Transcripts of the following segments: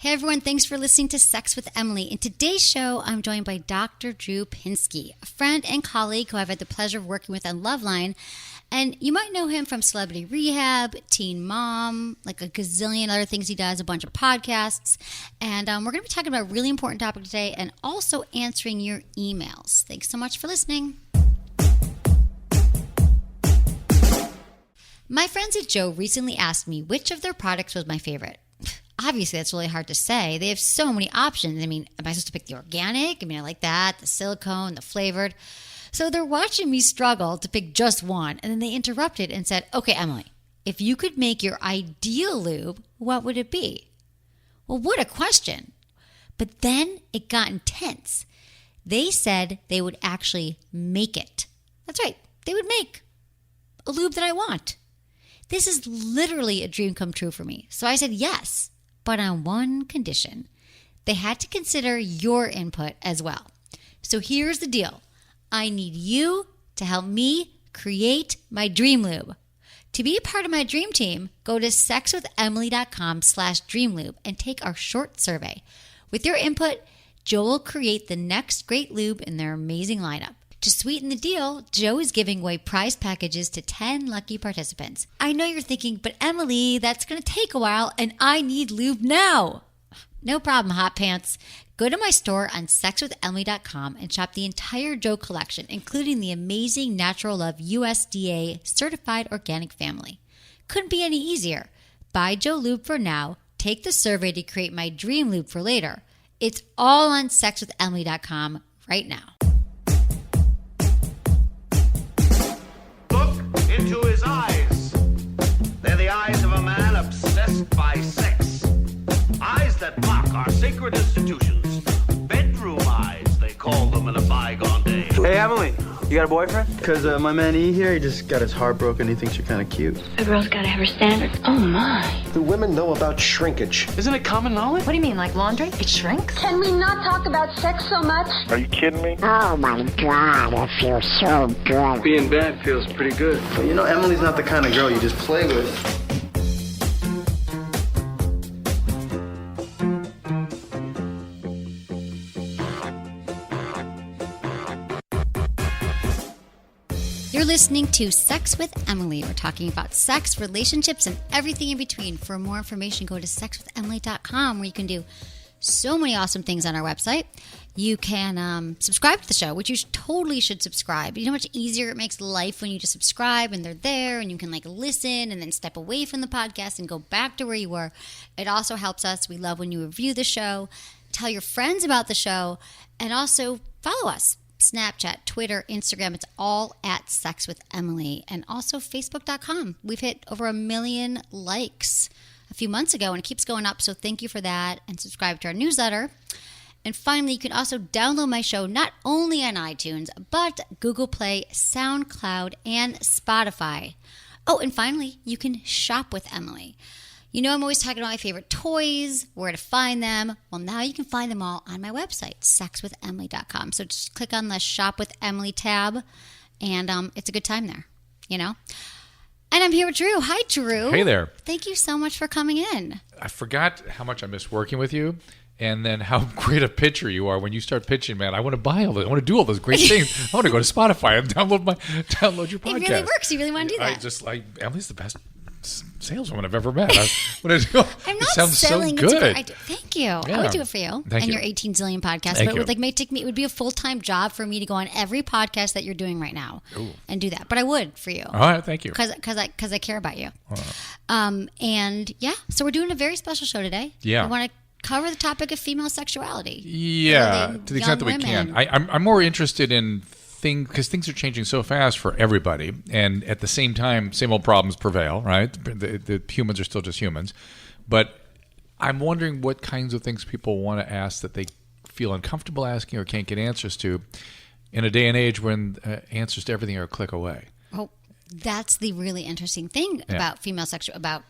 Hey everyone, thanks for listening to Sex with Emily. In today's show, I'm joined by Dr. Drew Pinsky, a friend and colleague who I've had the pleasure of working with on Loveline. And you might know him from Celebrity Rehab, Teen Mom, like a gazillion other things he does, a bunch of podcasts. And we're going to be talking about a really important topic today and also answering your emails. Thanks so much for listening. My friends at Joe recently asked me which of their products was my favorite. Obviously, that's really hard to say. They have so many options. I mean, am I supposed to pick the organic? I mean, I like that, the silicone, the flavored. So they're watching me struggle to pick just one. And then they interrupted and said, okay, Emily, if you could make your ideal lube, what would it be? Well, what a question. But then it got intense. They said they would actually make it. That's right. They would make a lube that I want. This is literally a dream come true for me. So I said yes. But on one condition. They had to consider your input as well. So here's the deal. I need you to help me create my dream lube. To be a part of my dream team, go to sexwithemily.com/dreamlube and take our short survey. With your input, Joe will create the next great lube in their amazing lineup. To sweeten the deal, Joe is giving away prize packages to 10 lucky participants. I know you're thinking, but Emily, that's going to take a while and I need lube now. No problem, hot pants. Go to my store on sexwithemily.com and shop the entire Joe collection, including the amazing Natural Love USDA certified organic family. Couldn't be any easier. Buy Joe lube for now. Take the survey to create my dream lube for later. It's all on sexwithemily.com right now. Into his eyes. They're the eyes of a man obsessed by sex. Eyes that mock our sacred institutions. Bedroom eyes, they call them in a bygone day. Hey, Emily, you got a boyfriend? Because my man E here, he just got his heart broken. He thinks you're kind of cute. A girl's got to have her standards. Oh, my. Do women know about shrinkage? Isn't it common knowledge? What do you mean, like laundry? It shrinks? Can we not talk about sex so much? Are you kidding me? Oh my God, it feels so good. Being bad feels pretty good. But you know, Emily's not the kind of girl you just play with. You're listening to Sex with Emily. We're talking about sex, relationships, and everything in between. For more information, go to sexwithemily.com where you can do so many awesome things on our website. You can subscribe to the show, which you totally should subscribe. You know how much easier it makes life when you just subscribe and they're there and you can like listen and then step away from the podcast and go back to where you were. It also helps us. We love when you review the show, tell your friends about the show, and also follow us. Snapchat, Twitter, Instagram, it's all at Sex with Emily, and also Facebook.com. We've hit over 1 million likes a few months ago, and it keeps going up, so thank you for that, and subscribe to our newsletter. And finally, you can also download my show not only on iTunes, but Google Play, SoundCloud, and Spotify. Oh, and finally, you can shop with Emily. You know I'm always talking about my favorite toys, where to find them. Well, now you can find them all on my website, sexwithemily.com. So just click on the Shop with Emily tab, and it's a good time there, you know? And I'm here with Drew. Hi, Drew. Hey there. Thank you so much for coming in. I forgot how much I miss working with you, and then how great a pitcher you are when you start pitching, man. I want to buy all this. I want to do all those great things. I want to go to Spotify and download your podcast. It really works. You really want to do that. Emily's the best saleswoman I've ever met. I'm not selling so good. Thank you. Yeah. I would do it for you and your 18 zillion podcasts. But it would be a full-time job for me to go on every podcast that you're doing right now and do that. But I would for you. All right, thank you. Because I care about you. And yeah, so we're doing a very special show today. Yeah. We want to cover the topic of female sexuality. Yeah, to the extent that we can. I'm more interested in because things are changing so fast for everybody, and at the same time, same old problems prevail, right? The humans are still just humans. But I'm wondering what kinds of things people want to ask that they feel uncomfortable asking or can't get answers to in a day and age when answers to everything are a click away. Oh, that's the really interesting thing about female sex, about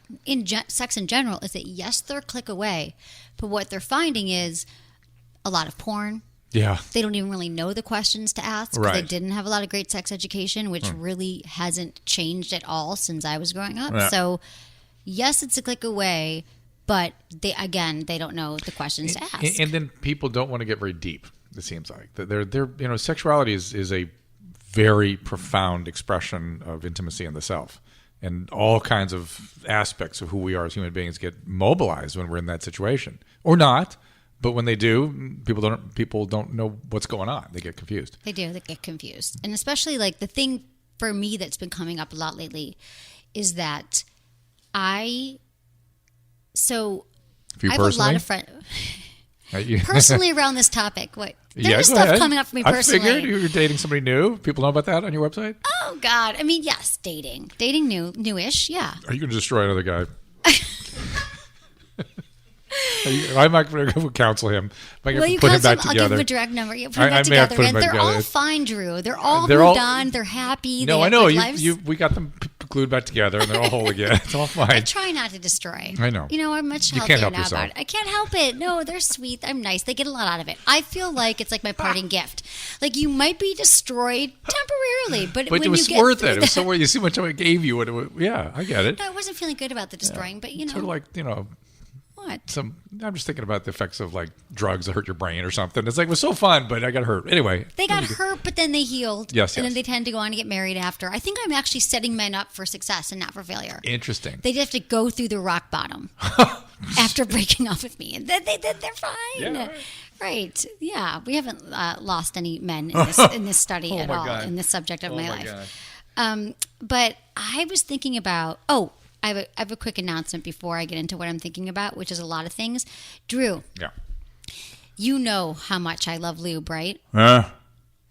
sex in general, is that yes, they're a click away, but what they're finding is a lot of porn. Yeah. They don't even really know the questions to ask because they didn't have a lot of great sex education, which really hasn't changed at all since I was growing up. Yeah. So, yes, it's a click away, but they don't know the questions to ask. And then people don't want to get very deep. It seems like they're sexuality is a very profound expression of intimacy in the self, and all kinds of aspects of who we are as human beings get mobilized when we're in that situation, or not. But when they do, people don't know what's going on. They get confused. They do. They get confused, and especially like the thing for me that's been coming up a lot lately is that I have a lot of friends. Personally, around this topic, there's stuff coming up for me personally. I figured you were dating somebody new. People know about that on your website? Oh, God. I mean, yes, dating newish, yeah. Are you going to destroy another guy? I'm not going to counsel him. I'm going to put him back together. I'll give him a direct number. Put him back together. And they're all fine, Drew. They're all moved on. They're happy. No, I know. We got them glued back together, and they're all whole again. It's all fine. I try not to destroy. I know. I'm much healthier now about it. I can't help it. No, they're sweet. I'm nice. They get a lot out of it. I feel like it's like my parting gift. Like you might be destroyed temporarily, but when it was you get worth it. It was so worth. You see how much I gave you. Yeah, I get it. No, I wasn't feeling good about the destroying, but sort of like What? I'm just thinking about the effects of like drugs that hurt your brain or something. It's like it was so fun, but I got hurt. Anyway. They got hurt, but then they healed. Yes. And then they tend to go on to get married after. I think I'm actually setting men up for success and not for failure. Interesting. They just have to go through the rock bottom after breaking up with me. And then they're fine. Yeah, right. Yeah. We haven't lost any men in this study at all, in this subject of my life. But I was thinking about, I have a quick announcement before I get into what I'm thinking about, which is a lot of things. Drew. Yeah. You know how much I love lube, right?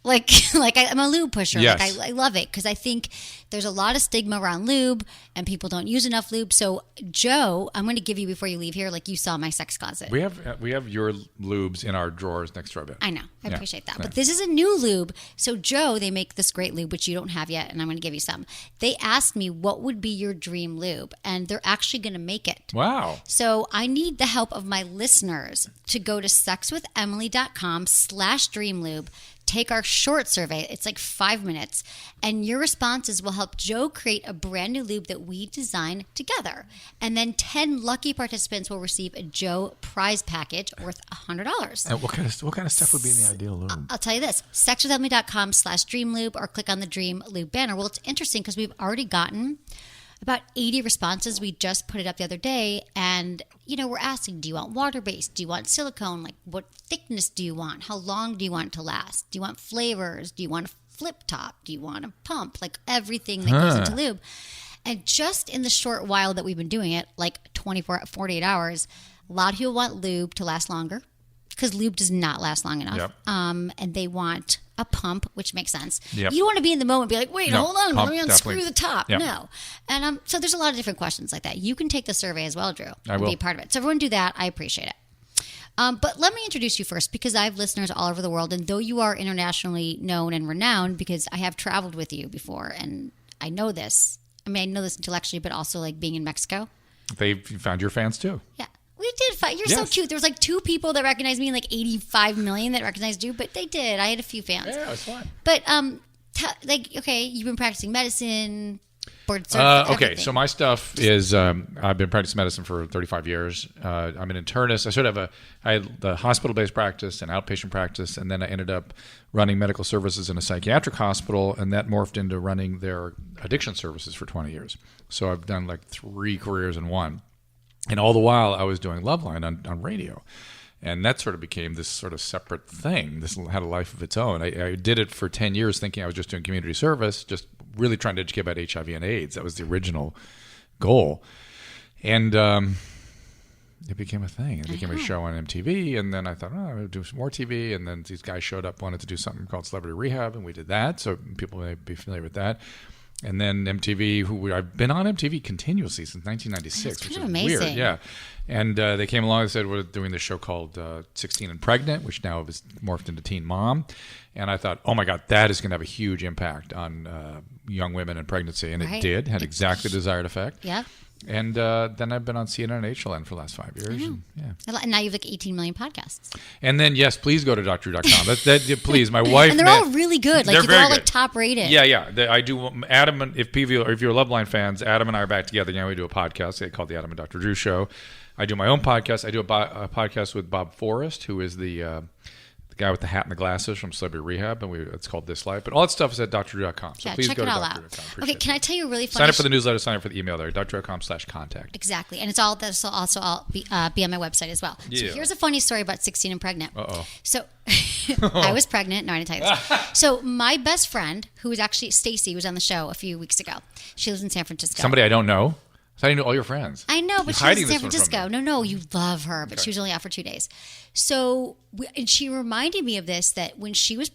Like I'm a lube pusher. Yes. Like I love it because I think there's a lot of stigma around lube and people don't use enough lube. So Joe, I'm going to give you before you leave here, like you saw my sex closet. We have your lubes in our drawers next to our bed. I know. I appreciate that. But this is a new lube. So Joe, they make this great lube, which you don't have yet, and I'm going to give you some. They asked me what would be your dream lube, and they're actually going to make it. Wow. So I need the help of my listeners to go to sexwithemily.com/dreamlube. Take our short survey. It's like 5 minutes. And your responses will help Joe create a brand new lube that we design together. And then 10 lucky participants will receive a Joe prize package worth $100. And what kind of stuff would be in the ideal lube? I'll tell you this. sexwithemily.com/dreamlube or click on the Dream Lube banner. Well, it's interesting because we've already gotten about 80 responses. We just put it up the other day, and we're asking, do you want water-based? Do you want silicone? Like, what thickness do you want? How long do you want it to last? Do you want flavors? Do you want a flip top? Do you want a pump? Like, everything that goes into lube. And just in the short while that we've been doing it, like 48 hours, a lot of people want lube to last longer because lube does not last long enough. Yep. And they want a pump, which makes sense. Yep. You don't want to be in the moment and be like, wait, hold on, pump, let me unscrew definitely. the top. Yep. No. And so there's a lot of different questions like that. You can take the survey as well, Drew. I will. Be a part of it. So everyone do that. I appreciate it. But let me introduce you first because I have listeners all over the world. And though you are internationally known and renowned because I have traveled with you before and I know this. I mean, I know this intellectually, but also like being in Mexico. They found your fans too. Yeah. We did fight. You're so cute. There was like 2 people that recognized me and like 85 million that recognized you, but they did. I had a few fans. Yeah, it was fun. But okay, you've been practicing medicine, board certified. Okay, so my stuff is I've been practicing medicine for 35 years. I'm an internist. I had the hospital-based practice and outpatient practice, and then I ended up running medical services in a psychiatric hospital, and that morphed into running their addiction services for 20 years. So I've done like 3 careers in one. And all the while, I was doing Loveline on radio. And that sort of became this sort of separate thing. This had a life of its own. I did it for 10 years thinking I was just doing community service, just really trying to educate about HIV and AIDS. That was the original goal. And it became a thing. It became a show on MTV. And then I thought, I'm going to do some more TV. And then these guys showed up, wanted to do something called Celebrity Rehab, and we did that. So people may be familiar with that. And then MTV, I've been on MTV continuously since 1996, which is amazing. Weird. Yeah. And they came along and said, we're doing this show called 16 and Pregnant, which now has morphed into Teen Mom. And I thought, oh my God, that is going to have a huge impact on young women and pregnancy. And it did, had exactly the desired effect. Yeah. And then I've been on CNN and HLN for the last 5 years. And now you have like 18 million podcasts. And then, yes, please go to drdrew.com. Please, my wife. And they're all really good. Like they're all like top rated. Yeah. I do. Adam and if you're Loveline fans, Adam and I are back together. We do a podcast called the Adam and Dr. Drew Show. I do my own podcast. I do a podcast with Bob Forrest, who is the guy with the hat and the glasses from Celebrity Rehab, and it's called This Life. But all that stuff is at drdrew.com. So please check go it to all drdrew.com. out. Okay, can I tell you a really funny? Sign up for the newsletter. Sign up for the email there. drdrew.com/contact. Exactly, and this will also all be on my website as well. Yeah. So here's a funny story about 16 and pregnant. Uh-oh. So I was pregnant. No, I didn't tell you this. So my best friend, who was actually Stacy, was on the show a few weeks ago. She lives in San Francisco. Somebody I don't know. I thought you knew all your friends. I know, but You're she was in San hiding this one from Francisco. me. No, you love her, but Okay. she was only out for 2 days. So, and she reminded me of this, that when she was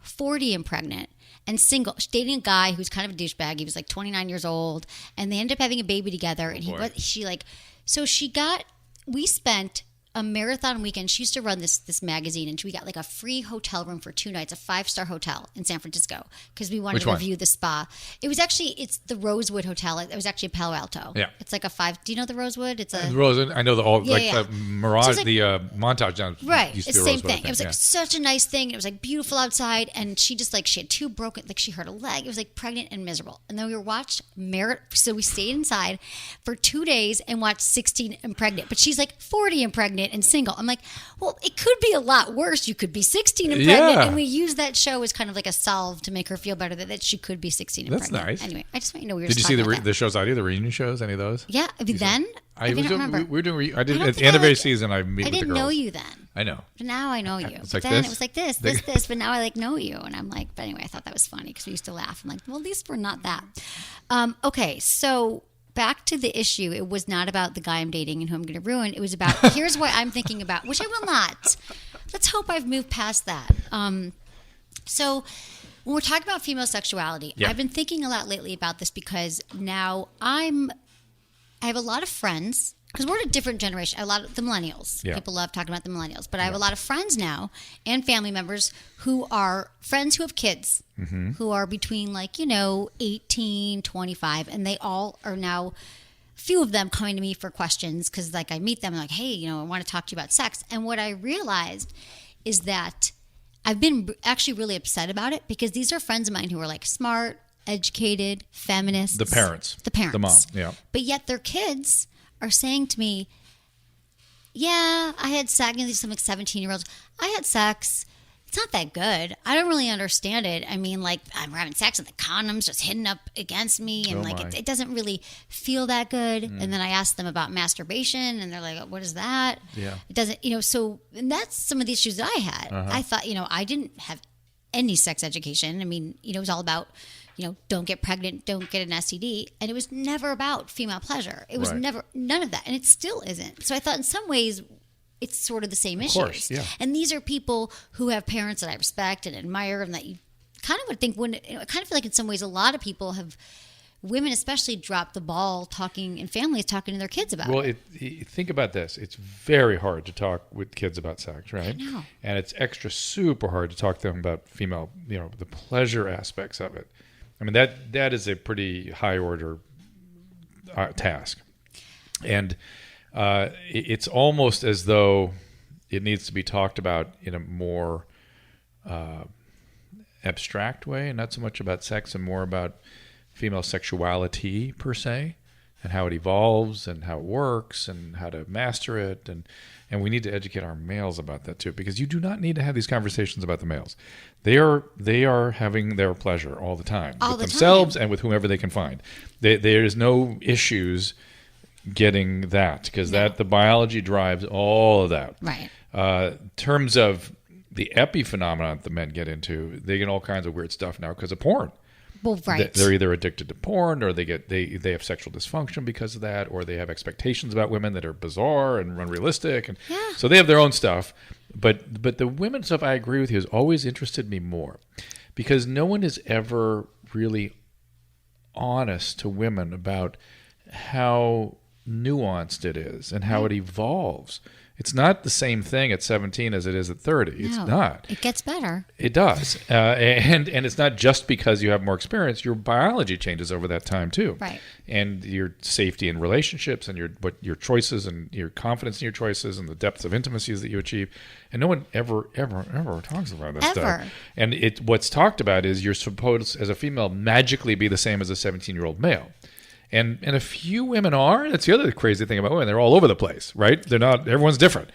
40 and pregnant and single, dating a guy who's kind of a douchebag. He was like 29 years old, and they ended up having a baby together. And we spent a marathon weekend. She used to run this magazine, and we got like a free hotel room for 2 nights, a 5-star hotel in San Francisco, because we wanted Which to one? review the spa. It's the Rosewood Hotel. It was actually Palo Alto. Yeah. It's like a 5. Do you know the Rosewood? It's a Rose, I know Yeah. the Mirage, So it's like- the montage down. right. used to It's be the a same Rosewood, I thing. think, It was like yeah. such a nice thing. It was like beautiful outside, and she had 2 broken. Like she hurt a leg. It was like pregnant and miserable. And then we watched So we stayed inside for 2 days and watched 16 and pregnant. But she's like 40 and pregnant and single. I'm like, well, it could be a lot worse. You could be 16 and pregnant. Yeah. And we used that show as kind of like a salve to make her feel better that she could be 16 and That's pregnant. nice. Anyway, I just want you to know we were Did you just see talking about that. the shows I do, the reunion shows, any of those? Yeah. Then? I don't remember. We were doing. I did I don't at the think end I of every like- season. I meet I with the didn't girls. know you then. I know. But now I know you. It's But like then this? it was like this. But now I know you. And I'm like, but anyway, I thought that was funny because we used to laugh. I'm like, well, at least we're not that. Okay, so back to the issue. It was not about the guy I'm dating and who I'm going to ruin. It was about, here's what I'm thinking about, which I will not. Let's hope I've moved past that. So when we're talking about female sexuality, Yeah. I've been thinking a lot lately about this because now I have a lot of friends, because we're in a different generation. A lot of the millennials. Yeah. People love talking about the millennials. But I have a lot of friends now and family members who are friends who have kids who are between 18, 25. And they all are now, few of them coming to me for questions because I meet them and like, hey, I want to talk to you about sex. And what I realized is that I've been actually really upset about it because these are friends of mine who are smart, educated, feminists. The parents. The mom, yeah. But yet their kids are saying to me, yeah, I had sex. These some 17-year-olds. I had sex. It's not that good. I don't really understand it. I mean, I'm having sex and the condom's just hidden up against me, and it doesn't really feel that good. And then I asked them about masturbation, and they're like, "What is that?" Yeah. It doesn't, So, and that's some of the issues that I had. I thought, I didn't have any sex education. I mean, it was all about, don't get pregnant, don't get an STD. And it was never about female pleasure. It was Right. never, none of that. And it still isn't. So I thought in some ways it's sort of the same issues. course, yeah. And these are people who have parents that I respect and admire and that you kind of would think I kind of feel like in some ways a lot of people have, women especially, dropped the ball talking, and families talking to their kids about Well, it. think about this. It's very hard to talk with kids about sex, right? I know. And it's super hard to talk to them about female, the pleasure aspects of it. I mean, that is a pretty high order task. And it's almost as though it needs to be talked about in a more abstract way, and not so much about sex and more about female sexuality per se, and how it evolves and how it works and how to master it. And we need to educate our males about that too, because you do not need to have these conversations about the males. They are having their pleasure all the time with themselves and with whomever they can find. There is no issues getting that, because the biology drives all of that. Right. In terms of the epiphenomenon that the men get into, they get all kinds of weird stuff now because of porn. Well, right. They're either addicted to porn, or they have sexual dysfunction because of that, or they have expectations about women that are bizarre and unrealistic, and so they have their own stuff. But the women stuff, I agree with you, has always interested me more, because no one is ever really honest to women about how nuanced it is and how it evolves. It's not the same thing at 17 as it is at 30. No, it's not. It gets better. It does. And it's not just because you have more experience. Your biology changes over that time too. Right. And your safety in relationships and your choices and your confidence in your choices and the depths of intimacies that you achieve. And no one ever talks about that stuff. And what's talked about is you're supposed, as a female, magically be the same as a 17-year-old male. And a few women are. That's the other crazy thing about women. They're all over the place, right? They're not. Everyone's different.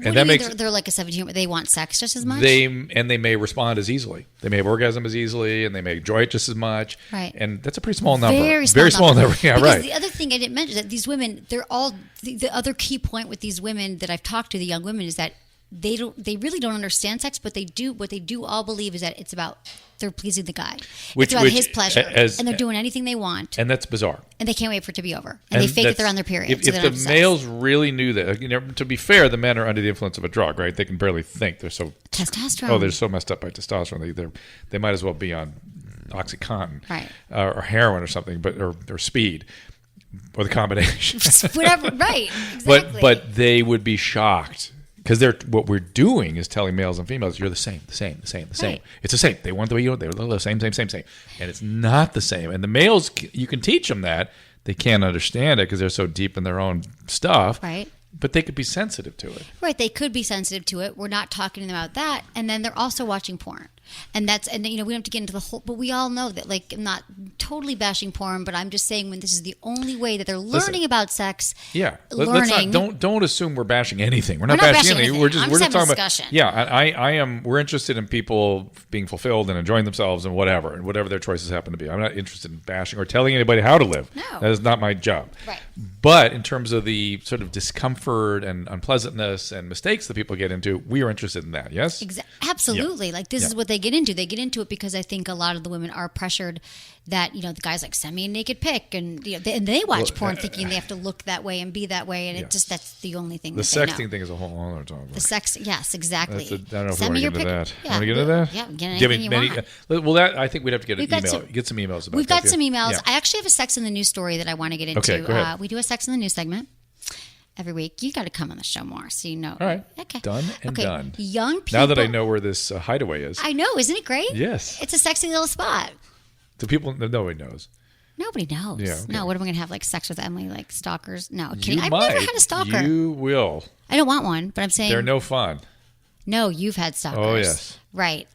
And that makes they're like a 17. They want sex just as much. They may respond as easily. They may have orgasm as easily, and they may enjoy it just as much. Right. And that's a pretty small number. Very small number. Yeah, because right. The other thing I didn't mention is that these women, they're all the other key point with these women that I've talked to, the young women, is that they really don't understand sex, but what they do all believe is that it's about they're pleasing the guy. It's about his pleasure, and they're doing anything they want. And that's bizarre. And they can't wait for it to be over. And they fake that they're on their period. If the males really knew that, to be fair, the men are under the influence of a drug, right? They can barely think. They're so testosterone. Oh, they're so messed up by testosterone. They might as well be on OxyContin, right, or heroin or something, or speed. Or the combination. Whatever, right. Exactly. But they would be shocked. Because what we're doing is telling males and females, you're the same. Right. It's the same. They want the way you are. They're the same. And it's not the same. And the males, you can teach them that. They can't understand it because they're so deep in their own stuff. Right. But they could be sensitive to it. Right. They could be sensitive to it. We're not talking to them about that. And then they're also watching porn. And we don't have to get into the whole, but we all know that, like, I'm not totally bashing porn, but I'm just saying when this is the only way that they're learning about sex. Yeah. Don't assume we're bashing anything. We're not bashing anything. We're just talking discussion. about. Yeah. We're interested in people being fulfilled and enjoying themselves and whatever their choices happen to be. I'm not interested in bashing or telling anybody how to live. No. That is not my job. Right. But in terms of the sort of discomfort and unpleasantness and mistakes that people get into, we are interested in that. Yes. Absolutely. Yeah. Like this is what they get into. They get into it because I think a lot of the women are pressured that, the guys like send me a naked pic and they watch porn thinking they have to look that way and be that way. And that's the only thing. The sexting thing is a whole other topic. The sex. Yes, exactly. I don't know if we want to get into that. Yeah. Want to get into that? Yeah. Get anything you want. Well, I think we'd have to get some emails about We've got some emails. Yeah. I actually have a Sex in the News story that I want to get into. Okay, go ahead. We do a Sex in the News segment every week. You got to come on the show more so you know. All right. Okay. Done and done. Young people. Now that I know where this hideaway is. I know. Isn't it great? Yes. It's a sexy little spot. Do people? Nobody knows. Nobody knows. Yeah, okay. No, what am I going to have, like, sex with Emily, like stalkers? No, kidding. I've never had a stalker. You will. I don't want one, but I'm saying. They're no fun. No, you've had stalkers. Oh, yes. Right.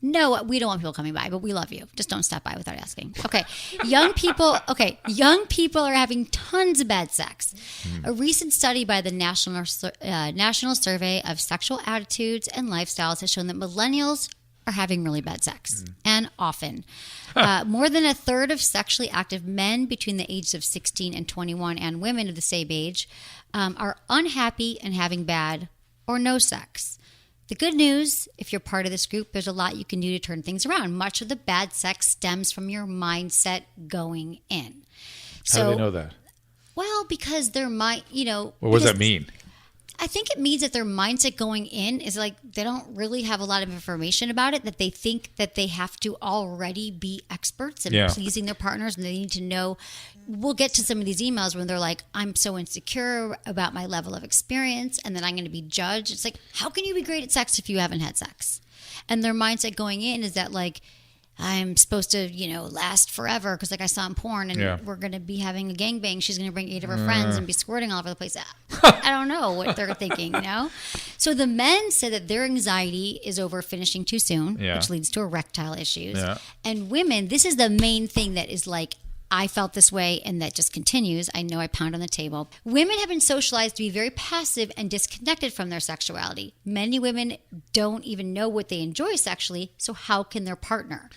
No, we don't want people coming by, but we love you. Just don't stop by without asking. Okay. Young people are having tons of bad sex. A recent study by the National Survey of Sexual Attitudes and Lifestyles has shown that millennials are having really bad sex, and often. More than a third of sexually active men between the ages of 16 and 21 and women of the same age are unhappy and having bad or no sex. The good news, if you're part of this group, there's a lot you can do to turn things around. Much of the bad sex stems from your mindset going in. How do they know that? Well, because their mind, What does that mean? I think it means that their mindset going in is like they don't really have a lot of information about it, that they think that they have to already be experts in pleasing their partners, and they need to know. We'll get to some of these emails when they're like, I'm so insecure about my level of experience and then I'm going to be judged. It's like, how can you be great at sex if you haven't had sex? And their mindset going in is that, like, I'm supposed to, last forever because, like, I saw in porn and we're going to be having a gangbang. She's going to bring 8 of her friends and be squirting all over the place. I don't know what they're thinking, So the men said that their anxiety is over finishing too soon, which leads to erectile issues. Yeah. And women, this is the main thing that is like, I felt this way, and that just continues. I know I pound on the table. Women have been socialized to be very passive and disconnected from their sexuality. Many women don't even know what they enjoy sexually, so how can their partner?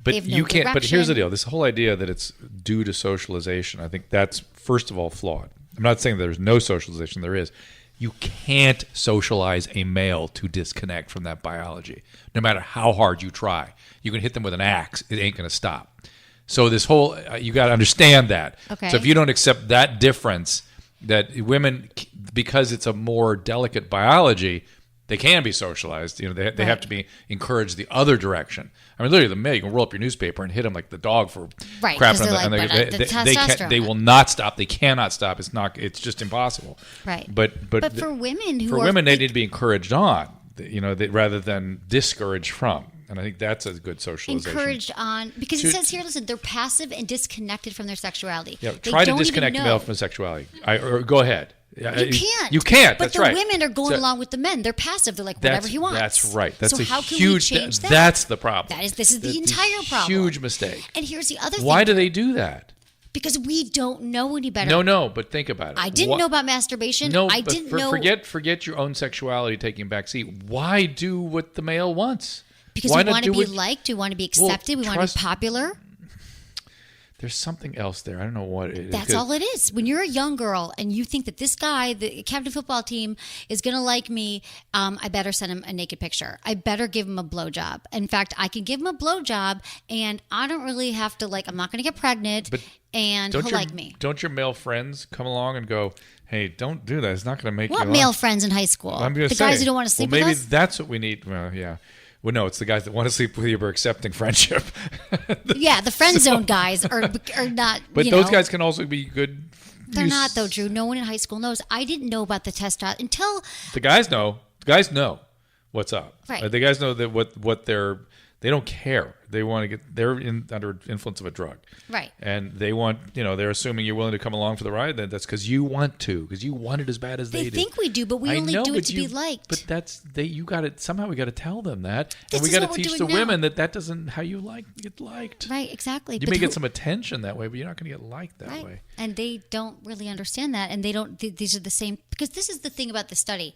But you can't. Direction. But here's the deal: this whole idea that it's due to socialization, I think that's first of all flawed. I'm not saying there's no socialization. There is. You can't socialize a male to disconnect from that biology, no matter how hard you try. You can hit them with an axe; it ain't going to stop. So this whole, you got to understand that. Okay. So if you don't accept that difference, that women, because it's a more delicate biology, they can be socialized. They have to be encouraged the other direction. I mean, literally, the male, you can roll up your newspaper and hit them like the dog for crapping on them. They will not stop. They cannot stop. It's just impossible. Right. But for women they need to be encouraged on, rather than discouraged from. And I think that's a good socialization. Encouraged on, because it says here, listen, they're passive and disconnected from their sexuality. Yeah, try to disconnect the male from sexuality. Go ahead. You can't. You can't. But the women are going along with the men. They're passive. They're like, whatever he wants. That's right. That's so how huge. Can we change that? That's the problem. This is the entire problem. Huge mistake. And here's the other thing. Why do they do that? Because we don't know any better. No, but think about it. I didn't know about masturbation. No, I but didn't know. Forget your own sexuality taking back seat. Why do what the male wants? Because we want to be liked. We want to be accepted. We want to be popular. There's something else there. I don't know what it is. That's all it is. When you're a young girl and you think that this guy, the captain football team, is going to like me, I better send him a naked picture. I better give him a blowjob. In fact, I can give him a blowjob and I don't really have to, I'm not going to get pregnant and he'll like me. Don't your male friends come along and go, hey, don't do that. It's not going to make you What male friends in high school? I'm the guys who don't want to sleep with us? Maybe that's what we need. Well, yeah. Well, no, it's the guys that want to sleep with you but are accepting friendship. Yeah, the friend zone guys are not. But those guys can also be good. They're not, though, Drew. No one in high school knows. I didn't know about the testosterone until the guys know. The guys know what's up. Right. The guys know that what they don't care. They want to get. They're under influence of a drug. Right. And they want. They're assuming you're willing to come along for the ride. That's because you want to. Because you want it as bad as they do. They think we do, but we only do it to be liked. But that's you got it. Somehow we got to tell them that, and we got to teach the women that doesn't how you get liked. Right. Exactly. You may get some attention that way, but you're not going to get liked that way. And they don't really understand that, and they don't. These are the same because this is the thing about the study.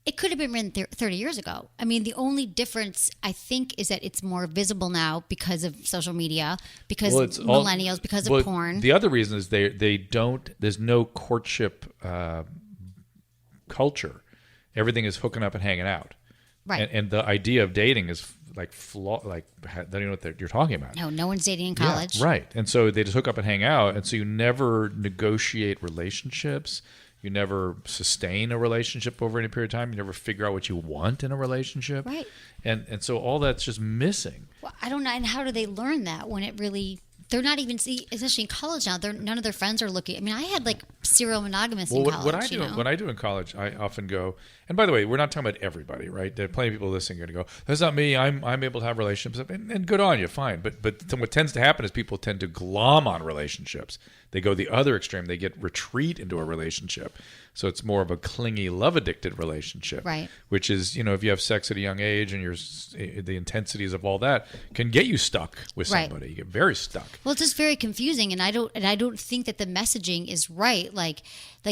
It could have been written 30 years ago. I mean, the only difference, I think, is that it's more visible now because of social media, because millennials, because of porn. The other reason is they don't, there's no courtship culture. Everything is hooking up and hanging out. Right. And the idea of dating is they don't know what you're talking about. No one's dating in college. Yeah, right. And so they just hook up and hang out. And so you never negotiate relationships. You never sustain a relationship over any period of time. You never figure out what you want in a relationship. Right. And so all that's just missing. Well, I don't know. And how do they learn that when it really... They're not even... especially in college now, none of their friends are looking... I mean, I had serial monogamous in college. What I do in college, I often go... And by the way, we're not talking about everybody, right? There are plenty of people listening going to go, that's not me. I'm able to have relationships. And good on you, fine. But what tends to happen is people tend to glom on relationships. They go the other extreme. They get retreat into a relationship. So it's more of a clingy, love-addicted relationship. Right. Which is, if you have sex at a young age and the intensities of all that can get you stuck with somebody. You get very stuck. Well, it's just very confusing. And I don't think that the messaging is right. Like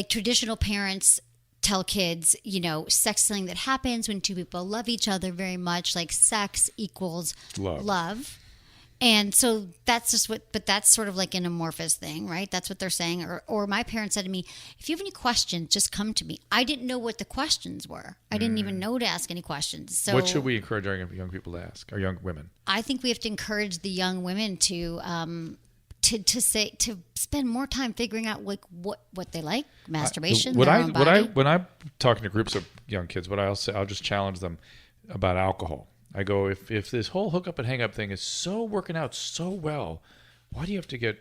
traditional parents tell kids, sex is something that happens when two people love each other very much. Like sex equals love. And so that's just but that's sort of like an amorphous thing, right? That's what they're saying. Or my parents said to me, if you have any questions, just come to me. I didn't know what the questions were. I didn't even know to ask any questions. So what should we encourage our young people to ask, or young women? I think we have to encourage the young women to spend more time figuring out what they like, masturbation, their own body. When I'm talking to groups of young kids, I'll just challenge them about alcohol. I go, if this whole hookup and hang up thing is working out so well, why do you have to get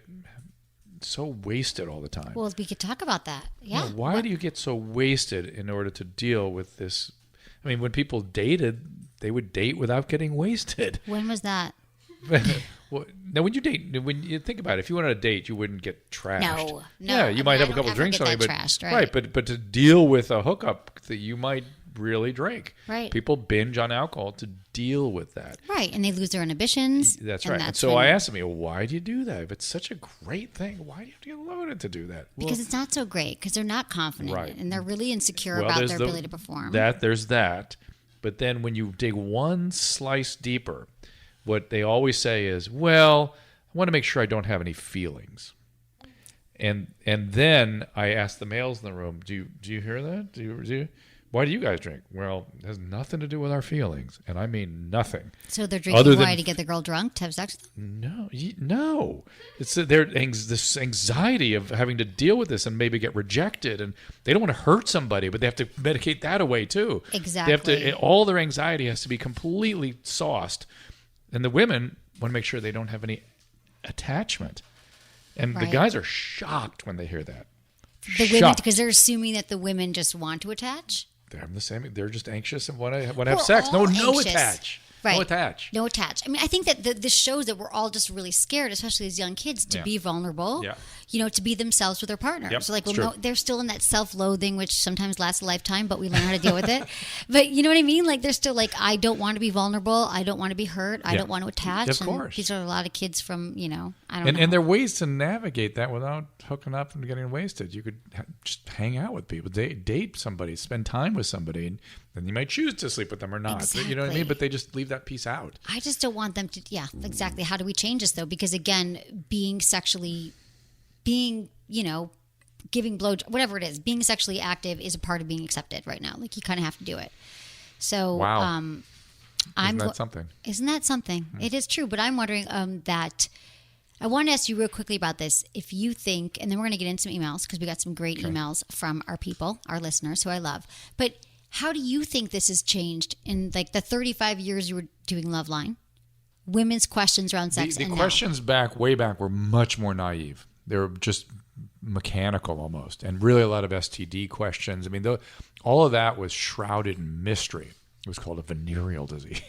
so wasted all the time? Well, we could talk about that. Yeah. Why do you get so wasted in order to deal with this? I mean, when people dated, they would date without getting wasted. When was that? Well, now, when you think about it, if you went on a date, you wouldn't get trashed. No. Yeah, you might have a couple drinks on you, but trashed, right? But to deal with a hookup that you might really drink, right? People binge on alcohol to deal with that, right? And they lose their inhibitions. That's right. And so I asked him, why do you do that? If it's such a great thing, why do you have to get loaded to do that? Because it's not so great. Because they're not confident, right? And they're really insecure about their ability to perform. There's that. But then when you dig one slice deeper, what they always say is, well, I want to make sure I don't have any feelings. And then I ask the males in the room, do you hear that? Why do you guys drink? Well, it has nothing to do with our feelings, and I mean nothing. So they're drinking why, to get the girl drunk, to have sex with them? No. It's this anxiety of having to deal with this and maybe get rejected, and they don't want to hurt somebody, but they have to medicate that away too. Exactly. All their anxiety has to be completely sauced, and the women want to make sure they don't have any attachment, and the guys are shocked when they hear that. The women, because they're assuming that the women just want to attach. They're the same. They're just anxious and want to have sex. No, attach. Right. No attach. No attach. I mean, I think that this shows that we're all just really scared, especially as young kids, to be vulnerable. Yeah. To be themselves with their partner. Yep, So like, it's well, true. no, they're still in that self-loathing, which sometimes lasts a lifetime, but we learn how to deal with it. But you know what I mean? Like, they're still like, I don't want to be vulnerable. I don't want to be hurt. I don't want to attach. Of course. And these are a lot of kids from, I don't know. And there are ways to navigate that without hooking up and getting wasted. You could just hang out with people, date somebody, spend time with somebody, and then you might choose to sleep with them or not. Exactly. You know what I mean? But they just leave that piece out. I just don't want them to, exactly. How do we change this, though? Because, again, giving whatever it is, being sexually active is a part of being accepted right now. Like, you kind of have to do it. So, Wow. Isn't that something? Isn't that something? It is true. But I'm wondering that I want to ask you real quickly about this. If you think, and then we're going to get into some emails because we got some great emails from our people, our listeners who I love. But how do you think this has changed in like the 35 years you were doing Loveline? Women's questions around sex. The and questions way back were much more naive. They were just mechanical almost, and really a lot of STD questions. I mean, all of that was shrouded in mystery. It was called a venereal disease.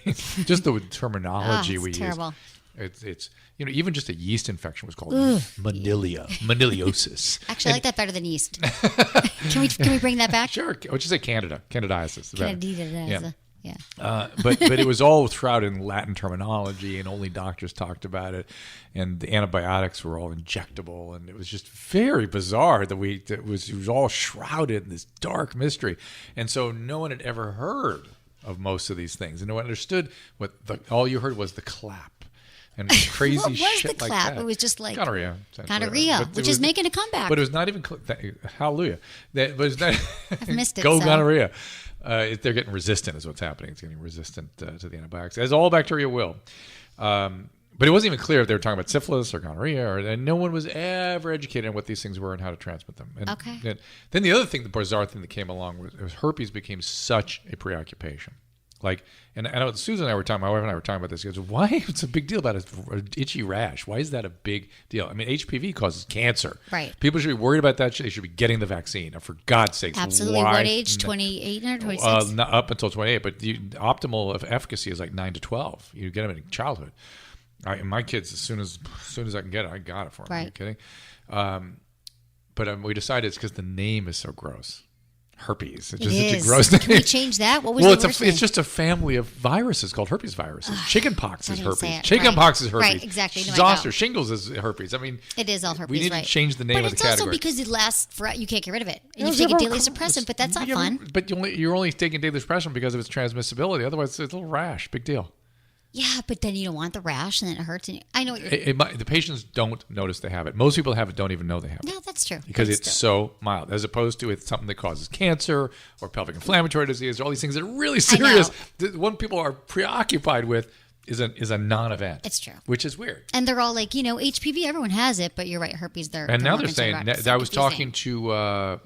Just the terminology we terrible. use. It's even just a yeast infection was called maniliosis. Actually, I like that better than yeast. Can we bring that back? Sure. What'd you say? Candidiasis. Candidiasis. Yeah. But it was all shrouded in Latin terminology, and only doctors talked about it. And the antibiotics were all injectable, and it was just very bizarre that it was all shrouded in this dark mystery. And so no one had ever heard of most of these things, and no one understood all you heard was the clap. And crazy what was shit the like clap? that. It was just like gonorrhea, which is making a comeback. But it was not even hallelujah. But it's not I've missed it. Go so. gonorrhea. They're getting resistant, is what's happening. It's getting resistant to the antibiotics, as all bacteria will. But it wasn't even clear if they were talking about syphilis or gonorrhea, and no one was ever educated on what these things were and how to transmit them. And then the other thing, the bizarre thing that came along was herpes became such a preoccupation. Like, and I know Susan and I were talking, my wife and I were talking about this. She goes, why? It's a big deal about an itchy rash. Why is that a big deal? I mean, HPV causes cancer. Right. People should be worried about that. They should be getting the vaccine. For God's sakes. Absolutely. Why? What age? 28 or 26? Not up until 28. But the optimal efficacy is like 9 to 12. You get them in childhood. My kids, as soon as I can get it, I got it for them. Right. Are you kidding? But we decided it's because the name is so gross. Herpes. It's a gross name. Can we change that? What was it's just a family of viruses called herpes viruses. Chickenpox is herpes. Chickenpox is herpes. Right, exactly. No, Zoster, shingles is herpes. I mean, it is all herpes. We need to change the name of the category. But it's also because it lasts forever. You can't get rid of it. And you take a daily suppressant, but that's not fun. But you're only taking daily suppressant because of its transmissibility. Otherwise, it's a little rash. Big deal. Yeah, but then you don't want the rash, and then it hurts. And I know the patients don't notice they have it. Most people have it, don't even know they have it. No, that's true. Because it's so mild, as opposed to it's something that causes cancer or pelvic inflammatory disease, or all these things that are really serious. The one people are preoccupied with is a non-event. It's true. Which is weird. And they're all like, HPV, everyone has it, but you're right, herpes. And now they're saying that I was talking to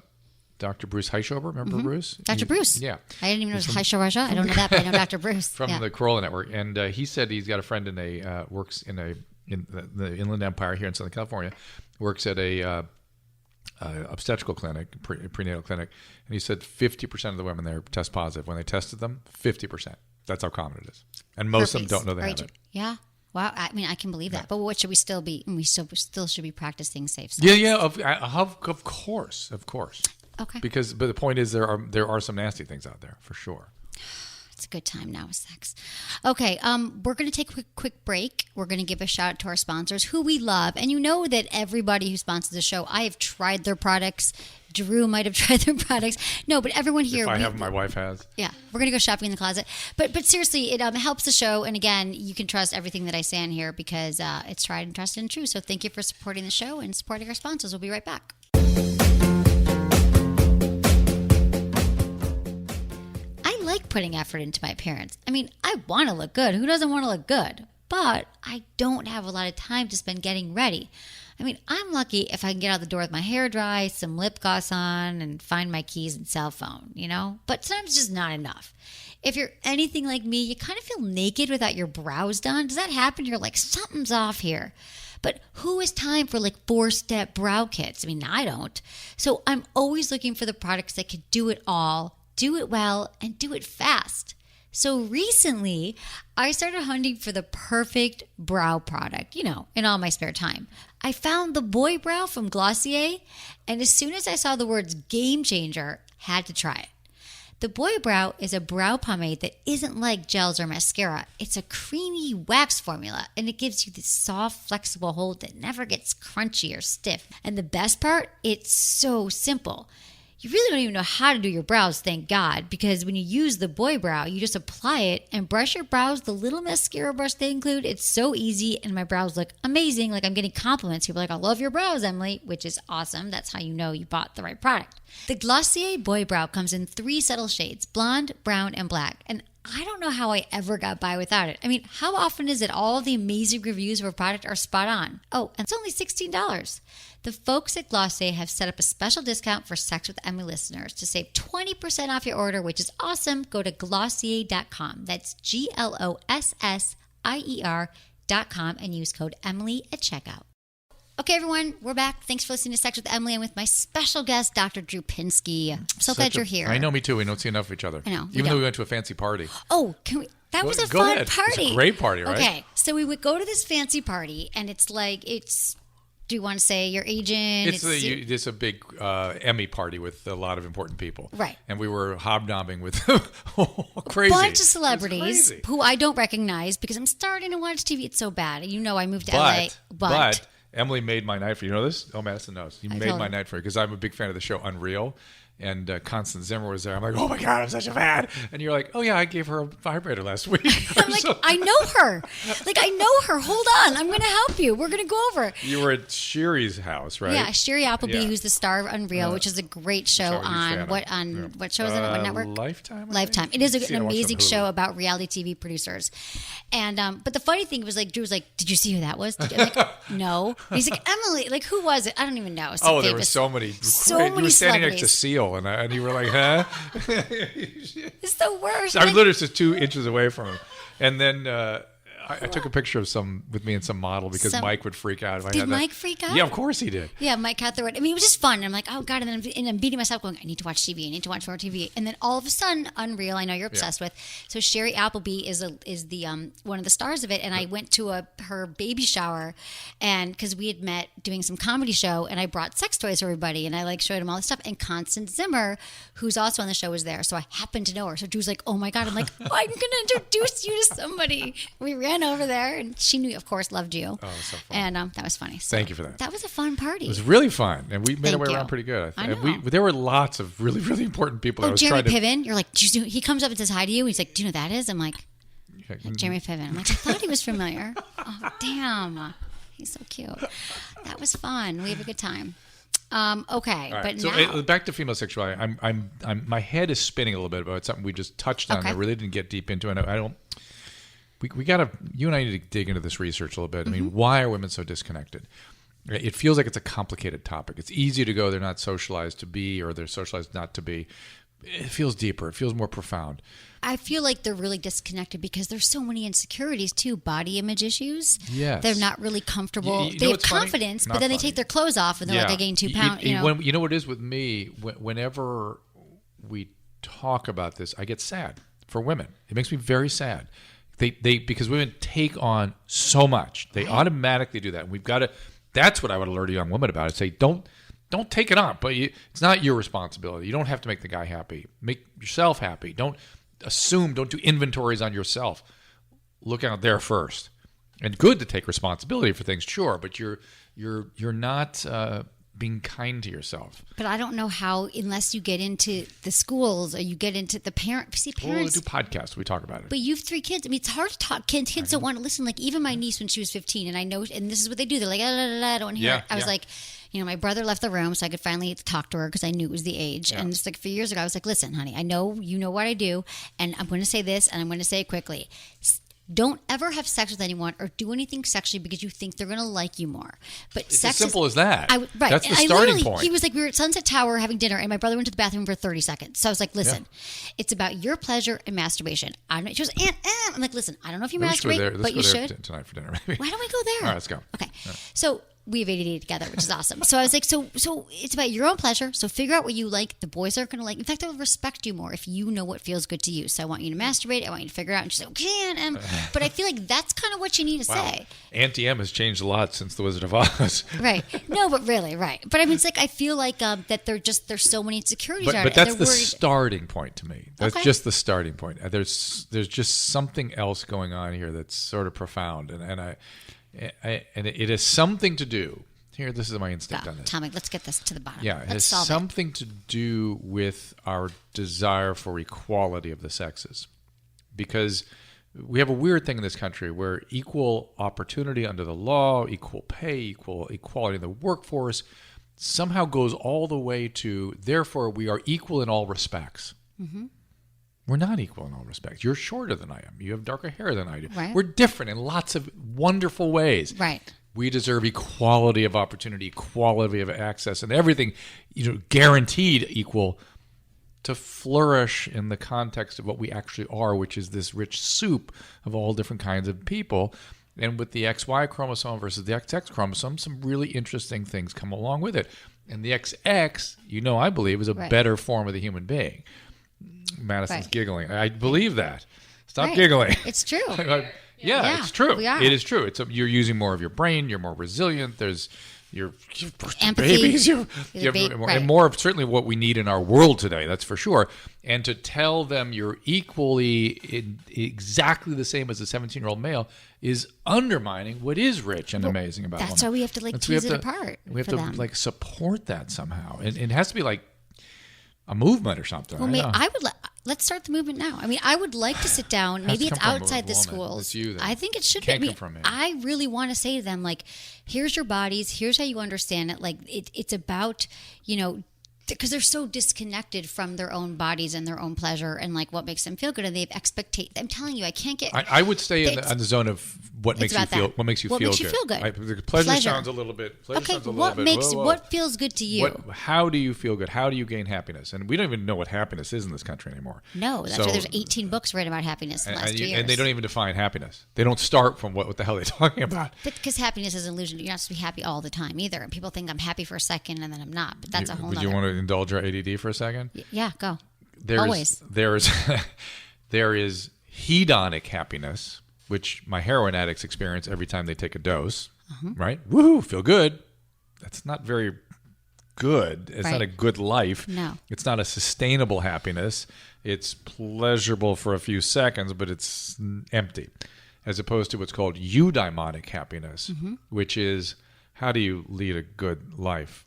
Dr. Bruce Heischober. Remember Bruce? Dr. Bruce. Yeah. I didn't even know it was Heischober. I don't know that, but I know Dr. Bruce. From the Corolla Network. And he said he's got a friend works in the Inland Empire here in Southern California, works at a obstetrical clinic, prenatal clinic. And he said 50% of the women there test positive. When they tested them, 50%. That's how common it is. And most of them don't know they have it. Yeah. Wow. I mean, I can believe that. But what should we still be? We still should be practicing safe sex. Yeah. Of course. Okay. But the point is there are some nasty things out there for sure. It's a good time now with sex. Okay, we're going to take a quick break. We're going to give a shout out to our sponsors who we love. And you know that everybody who sponsors the show, I have tried their products. Drew might have tried their products. No, but everyone here. If I have, my wife has. Yeah, we're going to go shopping in the closet. But seriously, it helps the show. And again, you can trust everything that I say on here because it's tried and trusted and true. So thank you for supporting the show and supporting our sponsors. We'll be right back. I like putting effort into my appearance. I mean, I want to look good. Who doesn't want to look good? But I don't have a lot of time to spend getting ready. I mean, I'm lucky if I can get out the door with my hair dry, some lip gloss on, and find my keys and cell phone, But sometimes it's just not enough. If you're anything like me, you kind of feel naked without your brows done. Does that happen? You're like, something's off here. But who has time for 4-step brow kits? I mean, I don't. So I'm always looking for the products that could do it all, do it well, and do it fast. So recently, I started hunting for the perfect brow product, in all my spare time. I found the Boy Brow from Glossier, and as soon as I saw the words game changer, had to try it. The Boy Brow is a brow pomade that isn't like gels or mascara. It's a creamy wax formula, and it gives you this soft, flexible hold that never gets crunchy or stiff. And the best part, it's so simple. You really don't even know how to do your brows, thank God, because when you use the Boy Brow, you just apply it and brush your brows. The little mascara brush they include, it's so easy, and my brows look amazing. Like, I'm getting compliments. People are like, I love your brows, Emily, which is awesome. That's how you know you bought the right product. The Glossier Boy Brow comes in 3 subtle shades, blonde, brown, and black. And I don't know how I ever got by without it. I mean, how often is it all the amazing reviews of a product are spot on? Oh, and it's only $16. The folks at Glossier have set up a special discount for Sex with Emily listeners to save 20% off your order, which is awesome. Go to Glossier.com. That's GLOSSIER.com and use code Emily at checkout. Okay, everyone, we're back. Thanks for listening to Sex with Emily. I'm with my special guest, Dr. Drew Pinsky. I'm so glad you're here. I know, me too. We don't see enough of each other. I know. Even though we went to a fancy party. Oh, can we? That was a fun party. It's a great party, right? Okay, so we would go to this fancy party, and it's like, do you want to say your agent? It's a big Emmy party with a lot of important people. Right. And we were hobnobbing with crazy. A bunch of celebrities who I don't recognize because I'm starting to watch TV. It's so bad. I moved to LA. But Emily made my night for you. You know this? Oh, Madison knows. You made my night for her because I'm a big fan of the show Unreal. And Constance Zimmer was there. I'm like, oh my God, I'm such a fan. And you're like, oh yeah, I gave her a vibrator last week. I'm like, I know her. I know her. Hold on. I'm going to help you. We're going to go over. You were at Sherry's house, right? Yeah, Sherry Appleby, who's the star of Unreal, which is a great show on what show is it on what network? Lifetime. Lifetime. It is an amazing show about reality TV producers. And but the funny thing was, Drew was like, did you see who that was? I'm like, no. And he's like, Emily. Like, who was it? I don't even know. There were so many. You were standing next to Seal. And you were like, huh? It's the worst. I was literally just 2 inches away from him. And then I took a picture of with me and some model because Mike would freak out. Did Mike freak out? Yeah, of course he did. Yeah, Mike Hathaway. I mean, it was just fun. And I'm like, oh God. And I'm beating myself going, I need to watch TV. I need to watch more TV. And then all of a sudden, Unreal, I know you're obsessed with. So Sherry Appleby is the one of the stars of it. And I went to her baby shower, and because we had met doing some comedy show, and I brought sex toys for everybody, and I showed him all this stuff. And Constance Zimmer, who's also on the show, was there. So I happened to know her. So Drew's like, oh my God. I'm like, I'm going to introduce you to somebody. We ran over there, and she knew, of course, loved you. Oh, so fun. And that was funny. So thank you for that. That was a fun party. It was really fun, and we made our way around pretty good. I know. There were lots of really, really important people. Oh, Jeremy Piven. You're like, he comes up and says hi to you. He's like, do you know who that is? I'm like, Jeremy Piven. I'm like, I thought he was familiar. Oh, damn. He's so cute. That was fun. We have a good time. Okay, right. But now back to female sexuality. I'm my head is spinning a little bit about something we just touched on. Okay. I really didn't get deep into, and I don't. We gotta. You and I need to dig into this research a little bit. I mean, why are women so disconnected? It feels like it's a complicated topic. It's easy to go, they're not socialized to be, or they're socialized not to be. It feels deeper. It feels more profound. I feel like they're really disconnected because there's so many insecurities too. Body image issues. Yes. They're not really comfortable. They have confidence, but then they take their clothes off and they're like, I gained 2 pounds. You know what it is with me? Whenever we talk about this, I get sad for women. It makes me very sad. They because women take on so much. They automatically do that. And we've got to. That's what I would alert a young woman about. I'd say, don't take it on. But it's not your responsibility. You don't have to make the guy happy. Make yourself happy. Don't assume. Don't do inventories on yourself. Look out there first. And good to take responsibility for things, sure. But you're not being kind to yourself. But I don't know how, unless you get into the schools or you get into the parents. See, parents. We'll do podcasts. We talk about it. But you have 3 kids. I mean, it's hard to talk. Kids don't want to listen. Like, even my niece when she was 15, and I know, and this is what they do. They're like, I don't want to hear it. I was like, my brother left the room so I could finally talk to her because I knew it was the age. Yeah. And it's like a few years ago, I was like, listen, honey, I know you know what I do, and I'm going to say this, and I'm going to say it quickly. Don't ever have sex with anyone or do anything sexually because you think they're going to like you more. But it's as simple as that. Right. That's the starting point. He was like, we were at Sunset Tower having dinner, and my brother went to the bathroom for 30 seconds. So I was like, listen, it's about your pleasure and masturbation. She was, I'm like, listen, I don't know if you masturbate, but you should. Tonight for dinner, maybe. Why don't we go there? All right, let's go. Okay. So we have ADD together, which is awesome. So I was like, so it's about your own pleasure. So figure out what you like. The boys aren't going to like. In fact, I will respect you more if you know what feels good to you. So I want you to masturbate. I want you to figure it out. And she's like, okay. But I feel like that's kind of what you need to say. Auntie M has changed a lot since The Wizard of Oz. Right. No, but really, right. But I mean, it's like I feel like that there's so many insecurities. But that's the starting point to me. That's just the starting point. There's just something else going on here that's sort of profound, and it has something to do. Here, this is my instinct on this. Tommy, let's get this to the bottom. Yeah, it has something to do with our desire for equality of the sexes, because we have a weird thing in this country where equal opportunity under the law, equal pay, equality in the workforce somehow goes all the way to, therefore, we are equal in all respects. Mm-hmm. We're not equal in all respects. You're shorter than I am. You have darker hair than I do. Right. We're different in lots of wonderful ways. Right. We deserve equality of opportunity, equality of access, and everything, guaranteed equal to flourish in the context of what we actually are, which is this rich soup of all different kinds of people. And with the XY chromosome versus the XX chromosome, some really interesting things come along with it. And the XX, I believe, is a better form of the human being.Madison's giggling. I believe that. Stop giggling. It's true. Yeah, it's true. We are. It is true. You're using more of your brain. You're more resilient. You're empathy. Babies. You have more, and more certainly what we need in our world today. That's for sure. And to tell them you're equally exactly the same as a 17-year-old male is undermining what is rich and amazing about that's women. why we have to tease it apart. We have to support that somehow, and it has to be like a movement or something. Well, let's start the movement now. I mean, I would like to sit down. Maybe it's outside the schools. It's you, then. I think it should be. Come from me. I really want to say to them, like, here's your bodies. Here's how you understand it. Like, it's about, because they're so disconnected from their own bodies and their own pleasure and like what makes them feel good, and they have expectations. I'm telling you, I can't get. I would stay in the zone of what makes you feel. What makes you feel good? Pleasure sounds a little bit. What feels good to you? How do you feel good? How do you gain happiness? And we don't even know what happiness is in this country anymore. No, that's why there's 18 books written about happiness in the last 2 years. And they don't even define happiness. They don't start from what the hell they're talking about. But because happiness is an illusion, you're not supposed to be happy all the time either. And people think I'm happy for a second and then I'm not. But that's a whole. Would you want to indulge our ADD for a second? Yeah, go. Always. There is hedonic happiness, which my heroin addicts experience every time they take a dose, right? Woohoo, feel good. That's not very good. It's not a good life. No. It's not a sustainable happiness. It's pleasurable for a few seconds, but it's empty. As opposed to what's called eudaimonic happiness, which is how do you lead a good life?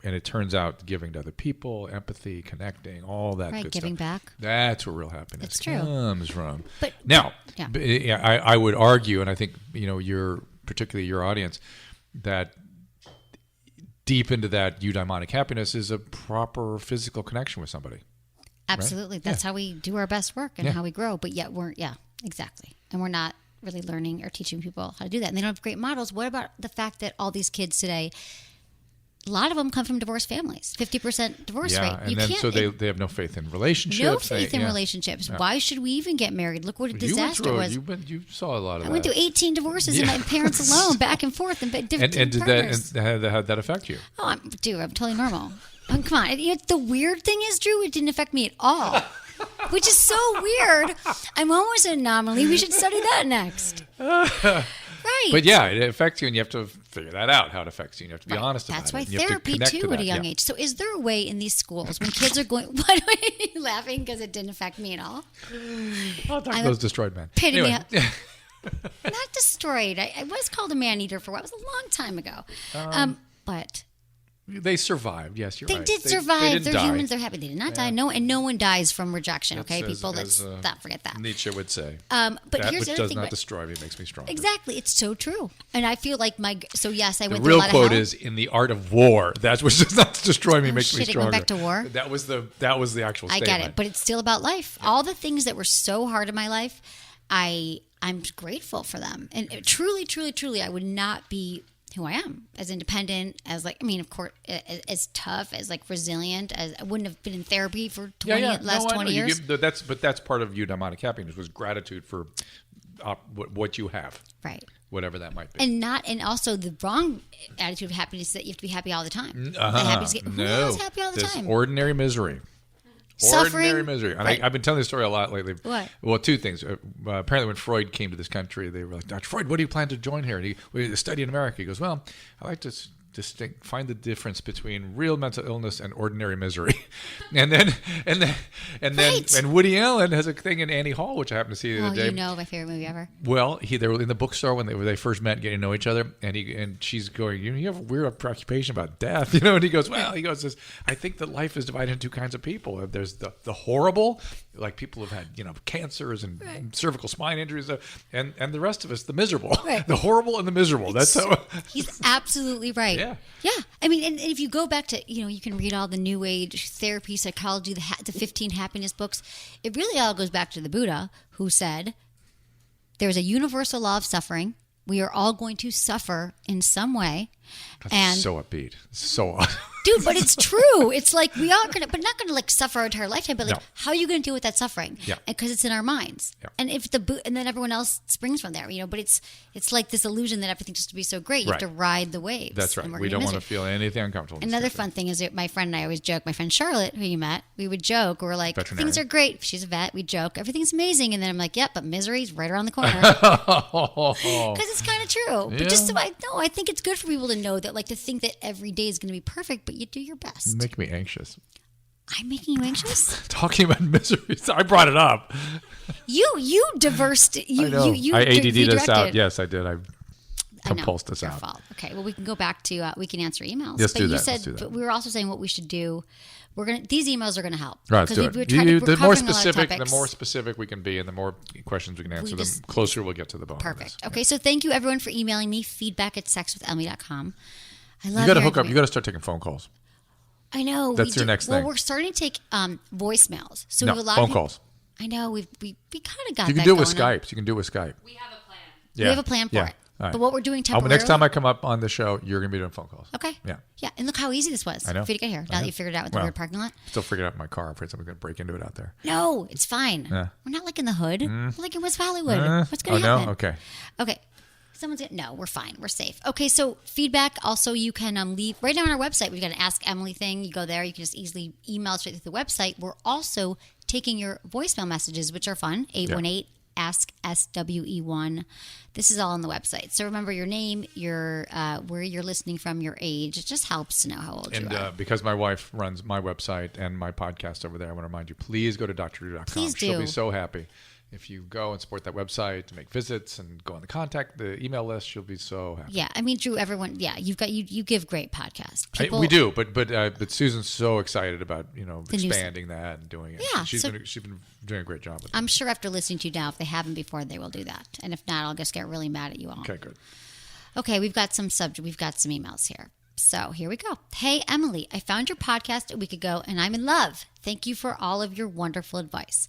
And it turns out giving to other people, empathy, connecting, all that good giving stuff. back. That's where real happiness comes from. But, now, I would argue, and I think particularly your audience, that deep into that eudaimonic happiness is a proper physical connection with somebody. Absolutely. Right? That's how we do our best work and how we grow. But yet exactly. And we're not really learning or teaching people how to do that. And they don't have great models. What about the fact that all these kids today, a lot of them come from divorced families, 50% divorce rate. And then so they have no faith in relationships. No faith in relationships. Yeah. Why should we even get married? Look what a disaster it was. You saw a lot of that. I went through 18 divorces and my parents alone, back and forth. And different partners. How did that affect you? Oh, I'm totally normal. Come on. The weird thing is, Drew, it didn't affect me at all. Which is so weird. I'm almost an anomaly. We should study that next. Right. But it affects you, and you have to figure that out, how it affects you. And you have to be honest about it. That's why therapy, too, at a young age. So is there a way in these schools when kids are going... Why are you laughing? Because it didn't affect me at all? I'll talk to those destroyed men. Pity me. Not destroyed. I was called a man-eater for a while. It was a long time ago. But... They survived. Yes, you're right. They did survive. They're humans. They're happy. They did not die. No, and no one dies from rejection. Okay, people. Let's not forget that. Nietzsche would say. But that here's which the other does thing. Not destroy me makes me stronger. Exactly. It's so true. And I feel like I went through a lot of hell. The real quote is, "In the art of war, that which does not destroy me makes me stronger." It went back to war. That was the actual statement. I get it, but it's still about life. All the things that were so hard in my life, I'm grateful for them, and truly, truly, truly, I would not be who I am, as independent, as of course, as tough, as resilient, as I wouldn't have been in therapy for 20 years. That's part of eudaimonic happiness was gratitude for what you have. Right. whatever that might be. And also the wrong attitude of happiness is that you have to be happy all the time. Who No, is happy all the there's time? ordinary misery. Suffering. Ordinary misery. And Right. I've been telling this story a lot lately. What? Well, two things. Apparently, when Freud came to this country, they were like, Dr. Freud, what do you plan to join here? And we study in America. He goes, well, I like to find the difference between real mental illness and ordinary misery. and then Woody Allen has a thing in Annie Hall, which I happened to see the other day. You know, my favorite movie ever. Well, they were in the bookstore when they first met, getting to know each other, and she's going, you have a weird preoccupation about death, and he goes, I think that life is divided into two kinds of people. There's the horrible, like people who've had cancers and cervical spine injuries, and the rest of us, the miserable, the horrible and the miserable. That's how he's absolutely right. Yeah. I mean, and if you go back to, you can read all the New Age therapy, psychology, the 15 happiness books. It really all goes back to the Buddha, who said, there's a universal law of suffering. We are all going to suffer in some way. That's so upbeat. So awesome. Dude, but it's true. It's like we are going to, but not going to like suffer our entire lifetime, but like how are you going to deal with that suffering? Yeah. Because it's in our minds. Yeah. And and then everyone else springs from there, but it's like this illusion that everything's just to be so great. You have to ride the waves. That's right. We don't want to feel anything uncomfortable. Another fun thing is that my friend and I always joke, my friend Charlotte, who you met, we would joke. We're like, things are great. She's a vet. We joke. Everything's amazing. And then I'm like, yep, but misery's right around the corner. Because it's kind of true. But I think it's good for people to know that, like, to think that every day is going to be perfect, but you do your best. Make me anxious. I'm making you anxious? Talking about misery. I brought it up. You diversed. I ADD'd this out. Yes, I did. I compulsed this out. Fault. Okay, well, we can go back to, we can answer emails. Let's do that. You said, Let's do that. But we were also saying what we should do. These emails are going to help. Right, let's do it. The more specific we can be and the more questions we can answer, the closer we'll get to the bone. Perfect. Okay, so thank you everyone for emailing me, feedback@sexwithemily.com. I love you got to hook up. You got to start taking phone calls. I know. That's your next thing. Well, we're starting to take voicemails. So no, we have a lot phone of calls. I know. We kind of got that. You can do it with Skype. You can do it with Skype. We have a plan. Yeah. We have a plan for it. Right. But what we're doing temporarily. Next time I come up on the show, you're going to be doing phone calls. Okay. Yeah. Yeah. And look how easy this was. I know. For you to get here. Now that you figured it out with the weird parking lot. Still figuring out my car. I'm afraid someone's going to break into it out there. No, it's fine. Yeah. We're not like in the hood. We're like in West Hollywood. What's going to happen? No? Okay. Okay. No, we're fine. We're safe. Okay, so feedback. Also, you can leave right now on our website. We've got an Ask Emily thing. You go there. You can just easily email straight through the website. We're also taking your voicemail messages, which are fun. 818-ASK-SWE1. This is all on the website. So remember your name, your where you're listening from, your age. It just helps to know how old you are. And because my wife runs my website and my podcast over there, I want to remind you, please go to drdrew.com. Please do. She'll be so happy. If you go and support that website to make visits and go on the email list, she'll be so happy. Yeah, I mean, Drew, everyone, you give great podcasts. We do, but Susan's so excited about expanding that and doing it. Yeah, she's been doing a great job with it. I'm sure after listening to you now, if they haven't before, they will do that, and if not, I'll just get really mad at you all. Okay, good. Okay, we've got some emails here. So here we go. Hey, Emily, I found your podcast a week ago, and I'm in love. Thank you for all of your wonderful advice.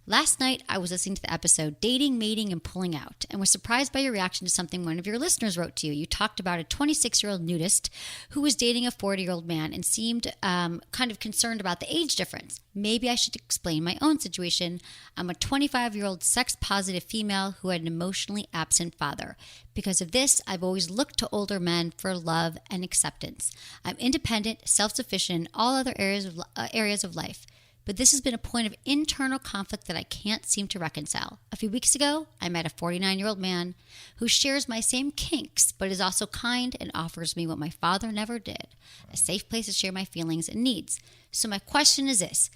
Last night, I was listening to the episode Dating, Mating, and Pulling Out and was surprised by your reaction to something one of your listeners wrote to you. You talked about a 26-year-old nudist who was dating a 40-year-old man and seemed kind of concerned about the age difference. Maybe I should explain my own situation. I'm a 25-year-old sex-positive female who had an emotionally absent father. Because of this, I've always looked to older men for love and acceptance. I'm independent, self-sufficient in all other areas of life. But this has been a point of internal conflict that I can't seem to reconcile. A few weeks ago, I met a 49-year-old man who shares my same kinks, but is also kind and offers me what my father never did, a safe place to share my feelings and needs. So my question is this.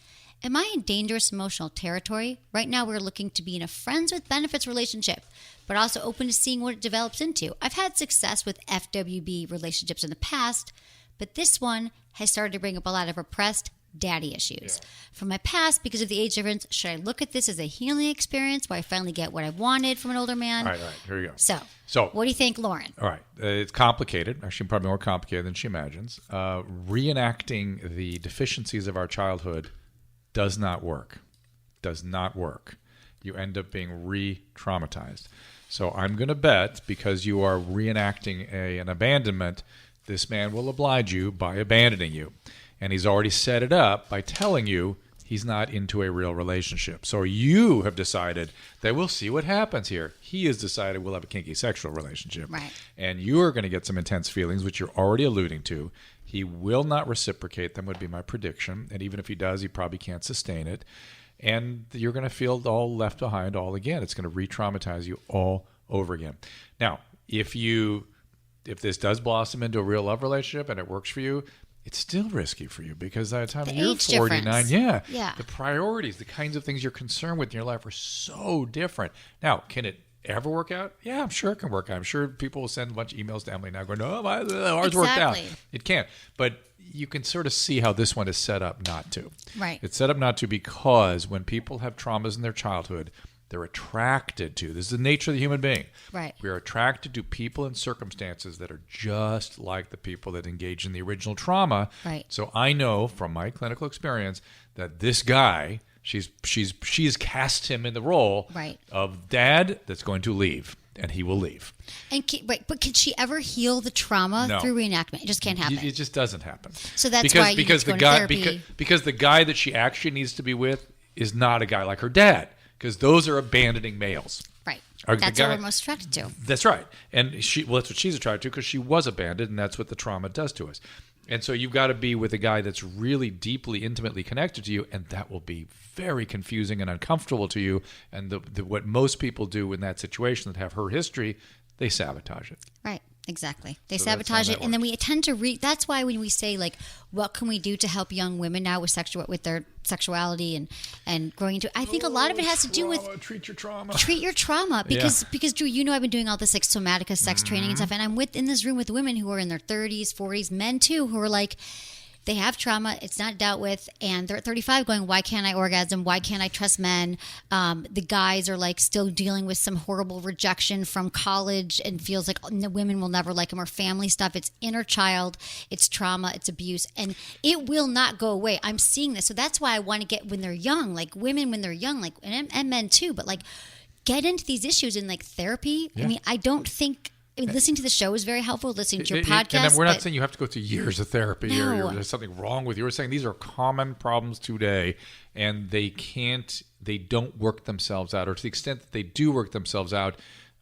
Am I in dangerous emotional territory? Right now, we're looking to be in a friends with benefits relationship, but also open to seeing what it develops into. I've had success with FWB relationships in the past, but this one has started to bring up a lot of repressed daddy issues. From my past, because of the age difference, should I look at this as a healing experience where I finally get what I wanted from an older man? All right, here we go. So what do you think, Lauren? All right, it's complicated, actually probably more complicated than she imagines. Reenacting the deficiencies of our childhood does not work. You end up being re-traumatized. So I'm going to bet, because you are reenacting an abandonment, this man will oblige you by abandoning you. And he's already set it up by telling you, He's not into a real relationship. So you have decided that we'll see what happens here. He has decided we'll have a kinky sexual relationship. Right. And you're going to get some intense feelings, which you're already alluding to. He will not reciprocate them, would be my prediction. And even if he does, he probably can't sustain it. And you're going to feel all left behind all again. It's going to re-traumatize you all over again. Now, if this does blossom into a real love relationship and it works for you, it's still risky for you because by the time you're 49, the priorities, the kinds of things you're concerned with in your life are so different. Now, can it ever work out? Yeah, I'm sure it can work out. I'm sure people will send a bunch of emails to Emily now going, "No, ours worked out." It can. But you can sort of see how this one is set up not to. Right. It's set up not to because when people have traumas in their childhood, they're attracted to. This is the nature of the human being. Right. We are attracted to people and circumstances that are just like the people that engage in the original trauma. Right. So I know from my clinical experience that this guy, she's cast him in the role of dad that's going to leave, and he will leave. And but can she ever heal the trauma through reenactment? It just can't happen. It just doesn't happen. So that's why you need to go to therapy. Because the guy that she actually needs to be with is not a guy like her dad. Because those are abandoning males. Right. That's what we're most attracted to. That's right. And that's what she's attracted to because she was abandoned, and that's what the trauma does to us. And so you've got to be with a guy that's really deeply, intimately connected to you, and that will be very confusing and uncomfortable to you. And what most people do in that situation that have her history, they sabotage it. Right. Exactly. They sabotage it. And then we tend to that's why when we say, like, what can we do to help young women now with their sexuality and growing into, I think a lot of it has to do with treat your trauma. Treat your trauma. Because Drew, I've been doing all this like somatica sex training and stuff, and I'm in this room with women who are in their 30s, 40s, men too, who are like, they have trauma, it's not dealt with, and they're at 35 going, why can't I orgasm? Why can't I trust men? The guys are like still dealing with some horrible rejection from college and feels like the women will never like him, or family stuff. It's inner child, it's trauma, it's abuse, and it will not go away. I'm seeing this. So that's why I want to get, when they're young, like women when they're young, like and men too, but like get into these issues in like therapy. Yeah. I mean, I don't think... listening to the show is very helpful. Listening to your podcast. And we're not saying you have to go through years of therapy or there's something wrong with you. We're saying these are common problems today, and they don't work themselves out, or to the extent that they do work themselves out,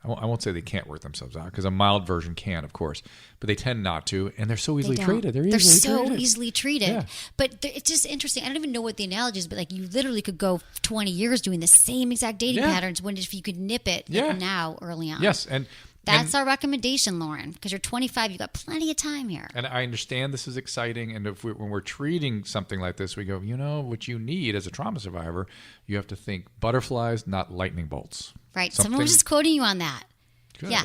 I won't say they can't work themselves out, because a mild version can, of course, but they tend not to, and they're so easily treated. They're so easily treated. Yeah. But it's just interesting. I don't even know what the analogy is, but like you literally could go 20 years doing the same exact dating patterns if you could nip it now early on. Yes, and that's our recommendation, Lauren, because you're 25. You've got plenty of time here. And I understand this is exciting. And when we're treating something like this, we go, what you need as a trauma survivor, you have to think butterflies, not lightning bolts. Right. Someone was just quoting you on that. Good. Yeah.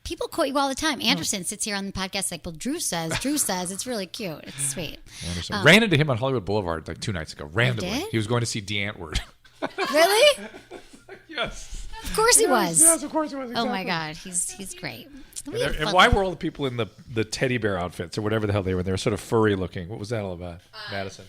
People quote you all the time. Anderson sits here on the podcast like, well, Drew says. It's really cute. It's sweet. Anderson. Ran into him on Hollywood Boulevard like 2 nights ago, randomly. He was going to see DeAntword. Really? Yes. Of course he was. Yes, of course he was. Exactly. Oh my God, he's great. And why were all the people in the teddy bear outfits or whatever the hell they were? They were sort of furry looking. What was that all about, Madison?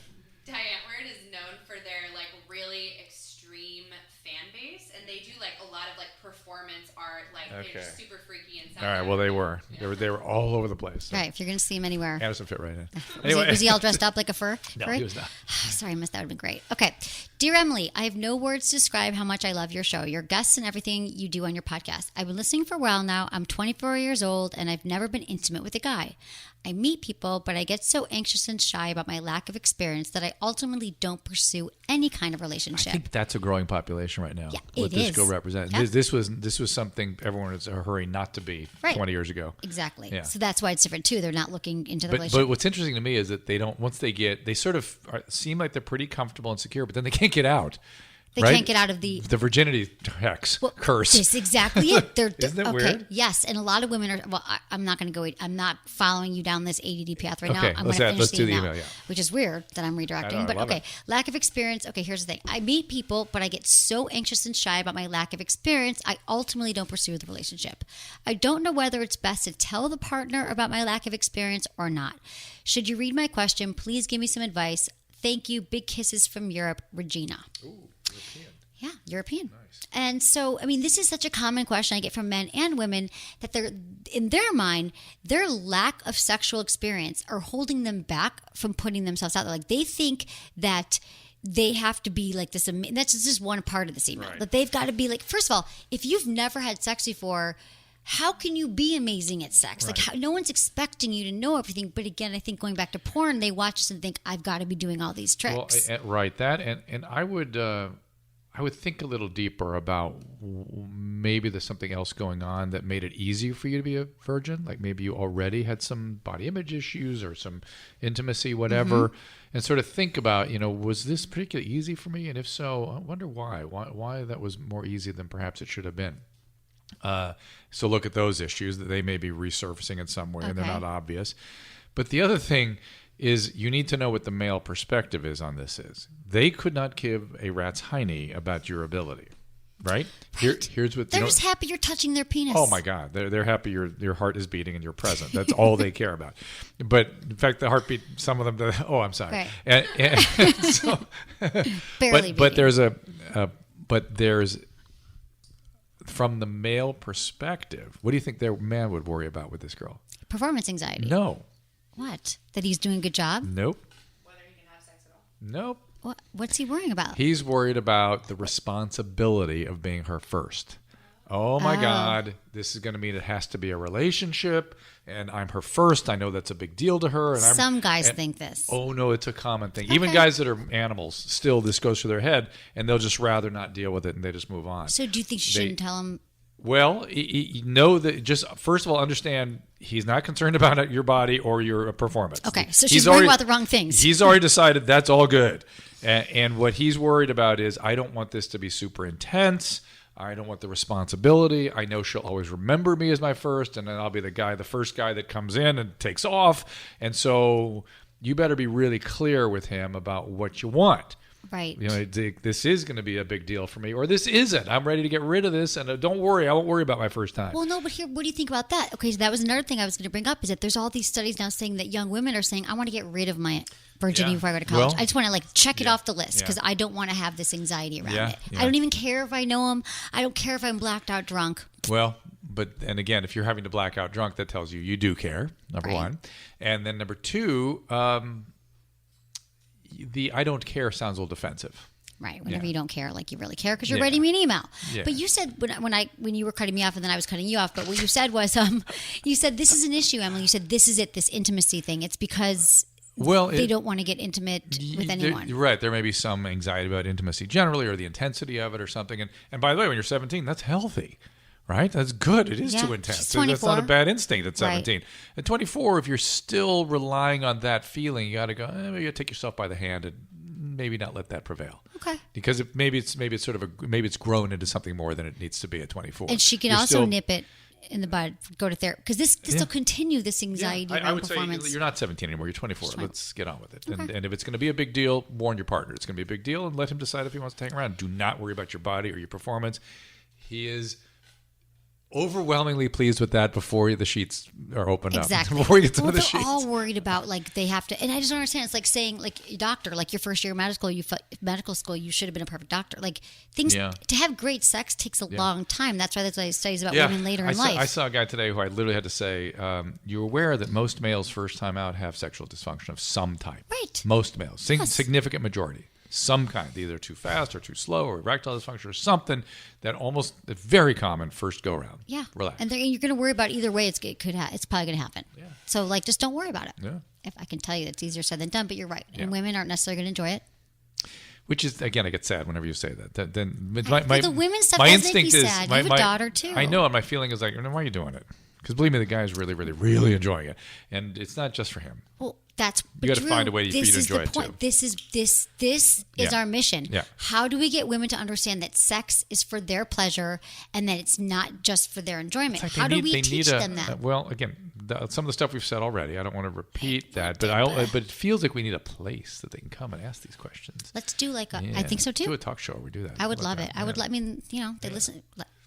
DeAntword is known for their like really extreme fan base, and they do like a lot of like performance art. Like they're super freaky and stuff. All right, well they were. They were all over the place. So. Right, if you're going to see him anywhere. Anderson fit right in. Anyway. Was he all dressed up like a fur? No, he was not. Sorry, I missed that. Would have been great. Okay. Dear Emily, I have no words to describe how much I love your show, your guests, and everything you do on your podcast. I've been listening for a while now. I'm 24 years old, and I've never been intimate with a guy. I meet people, but I get so anxious and shy about my lack of experience that I ultimately don't pursue any kind of relationship. I think that's a growing population right now. Yeah, what this girl represents. Yeah. This was something everyone was in a hurry not to be 20 years ago. Exactly. Yeah. So that's why it's different too. They're not looking into the relationship. But what's interesting to me is that they don't. Once they sort of seem like they're pretty comfortable and secure, but then they can't get out. They can't get out of the virginity curse. That's exactly it. Isn't it weird? Yes, and a lot of women are. Well, I'm not going to go. I'm not following you down this ADD path right now. I'm going to finish the email, which is weird that I'm redirecting. But okay, lack of experience. Okay, here's the thing. I meet people, but I get so anxious and shy about my lack of experience, I ultimately don't pursue the relationship. I don't know whether it's best to tell the partner about my lack of experience or not. Should you read my question, please give me some advice. Thank you. Big kisses from Europe, Regina. Ooh. European. Yeah, European. Nice. And so, I mean, this is such a common question I get from men and women that they're, in their mind, their lack of sexual experience are holding them back from putting themselves out there. Like they think that they have to be like this. That's just one part of this email. Right. That they've got to be like, first of all, if you've never had sex before, how can you be amazing at sex? Right. Like, no one's expecting you to know everything. But again, I think going back to porn, they watch this and think, I've got to be doing all these tricks. Well, right. That and I would think a little deeper about maybe there's something else going on that made it easier for you to be a virgin. Like maybe you already had some body image issues or some intimacy, whatever, and sort of think about, was this particularly easy for me? And if so, I wonder why. Why that was more easy than perhaps it should have been. So look at those issues that they may be resurfacing in some way, and they're not obvious. But the other thing is you need to know what the male perspective is on this is. They could not give a rat's hiney about your ability, right? Here's what they're just happy you're touching their penis. Oh my God, they're happy your heart is beating and you're present. That's all they care about. But in fact, the heartbeat, some of them. Oh, I'm sorry. Right. And so, barely. But there's from the male perspective, what do you think their man would worry about with this girl? Performance anxiety. No. What? That he's doing a good job? Nope. Whether he can have sex at all. Nope. What's he worrying about? He's worried about the responsibility of being her first. Oh my God, this is going to mean it has to be a relationship, and I'm her first. I know that's a big deal to her. And Some guys think this. Oh no, it's a common thing. Even guys that are animals, still this goes through their head, and they'll just rather not deal with it, and they just move on. So do you think she shouldn't tell him? Well, know that just first of all, understand he's not concerned about your body or your performance. Okay, so she's worried about the wrong things. He's already decided that's all good. And what he's worried about is, I don't want this to be super intense. I don't want the responsibility. I know she'll always remember me as my first, and then I'll be the first guy that comes in and takes off. And so you better be really clear with him about what you want. Right. This is going to be a big deal for me, or this isn't. I'm ready to get rid of this, and don't worry, I won't worry about my first time. Well, no, but here, what do you think about that? Okay, so that was another thing I was going to bring up, is that there's all these studies now saying that young women are saying, I want to get rid of my virginity before I go to college. I just want to check it off the list because I don't want to have this anxiety around it. I don't even care if I know him. I don't care if I'm blacked out drunk. Well, and again, if you're having to black out drunk, that tells you do care, number one. And then number two, the I don't care sounds a little defensive. Right. Whenever you don't care, like you really care, because you're writing me an email. Yeah. But you said when you were cutting me off, and then I was cutting you off. But what you said was, you said this is an issue, Emily. You said this is it, this intimacy thing. It's because they don't want to get intimate with anyone. Right. There may be some anxiety about intimacy generally, or the intensity of it, or something. And by the way, when you're 17, that's healthy. Right? That's good. It is too intense. That's not a bad instinct at 17. Right. At 24, if you're still relying on that feeling, you got to go, maybe you take yourself by the hand and maybe not let that prevail. Okay. Because maybe it's grown into something more than it needs to be at 24. And she can also nip it in the bud, go to therapy. Because this will continue, this anxiety around I would performance. say you're not 17 anymore. You're 24. Let's get on with it. Okay. And if it's going to be a big deal, warn your partner. It's going to be a big deal, and let him decide if he wants to hang around. Do not worry about your body or your performance. He is overwhelmingly pleased with that before the sheets are opened up. Before you get to the sheets. They're all worried about they have to, and I just don't understand. It's like saying doctor, your first year of medical school, you should have been a perfect doctor. Things to have great sex takes a long time. That's why there's studies about women later in life. I saw a guy today who I literally had to say, you're aware that most males first time out have sexual dysfunction of some type. Right. Most males, significant majority. Some kind, either too fast or too slow, or erectile dysfunction, or something that very common first go round. Yeah, relax. And you're going to worry about either way. It's probably going to happen. Yeah. So just don't worry about it. Yeah. If I can tell you, it's easier said than done. But you're right, and women aren't necessarily going to enjoy it. Which is, again, I get sad whenever you say that. Then the women's stuff does make me sad. You have a daughter too. I know, and my feeling is why are you doing it? Because believe me, the guy is really, really, really enjoying it, and it's not just for him. Well, you got to find a way for you to enjoy it too. This is our mission. Yeah. How do we get women to understand that sex is for their pleasure and that it's not just for their enjoyment? How do we teach them that? Well, again, some of the stuff we've said already. I don't want to repeat that, but it feels like we need a place that they can come and ask these questions. Let's do I think so too. Do a talk show where we do that. I would love it. I would let me. They listen.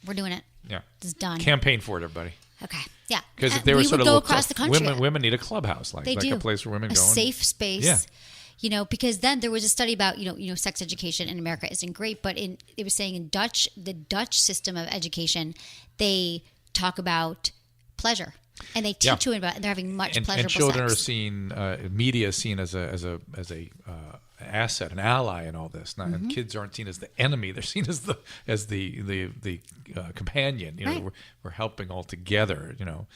We're doing it. Yeah. It's done. Campaign for it, everybody. Okay. Yeah. Because if they were we sort would of go across the country. Women need a clubhouse, they do. A place where women go. A safe space. Yeah. Because then there was a study about sex education in America isn't great, but it was saying in the Dutch system of education, they talk about pleasure. And they teach women about it, and they're having much pleasurable sex. And children sex. are seen, media is seen as asset, an ally in all this. And kids aren't seen as the enemy; they're seen as the companion. You know, Right. we're helping all together. You know,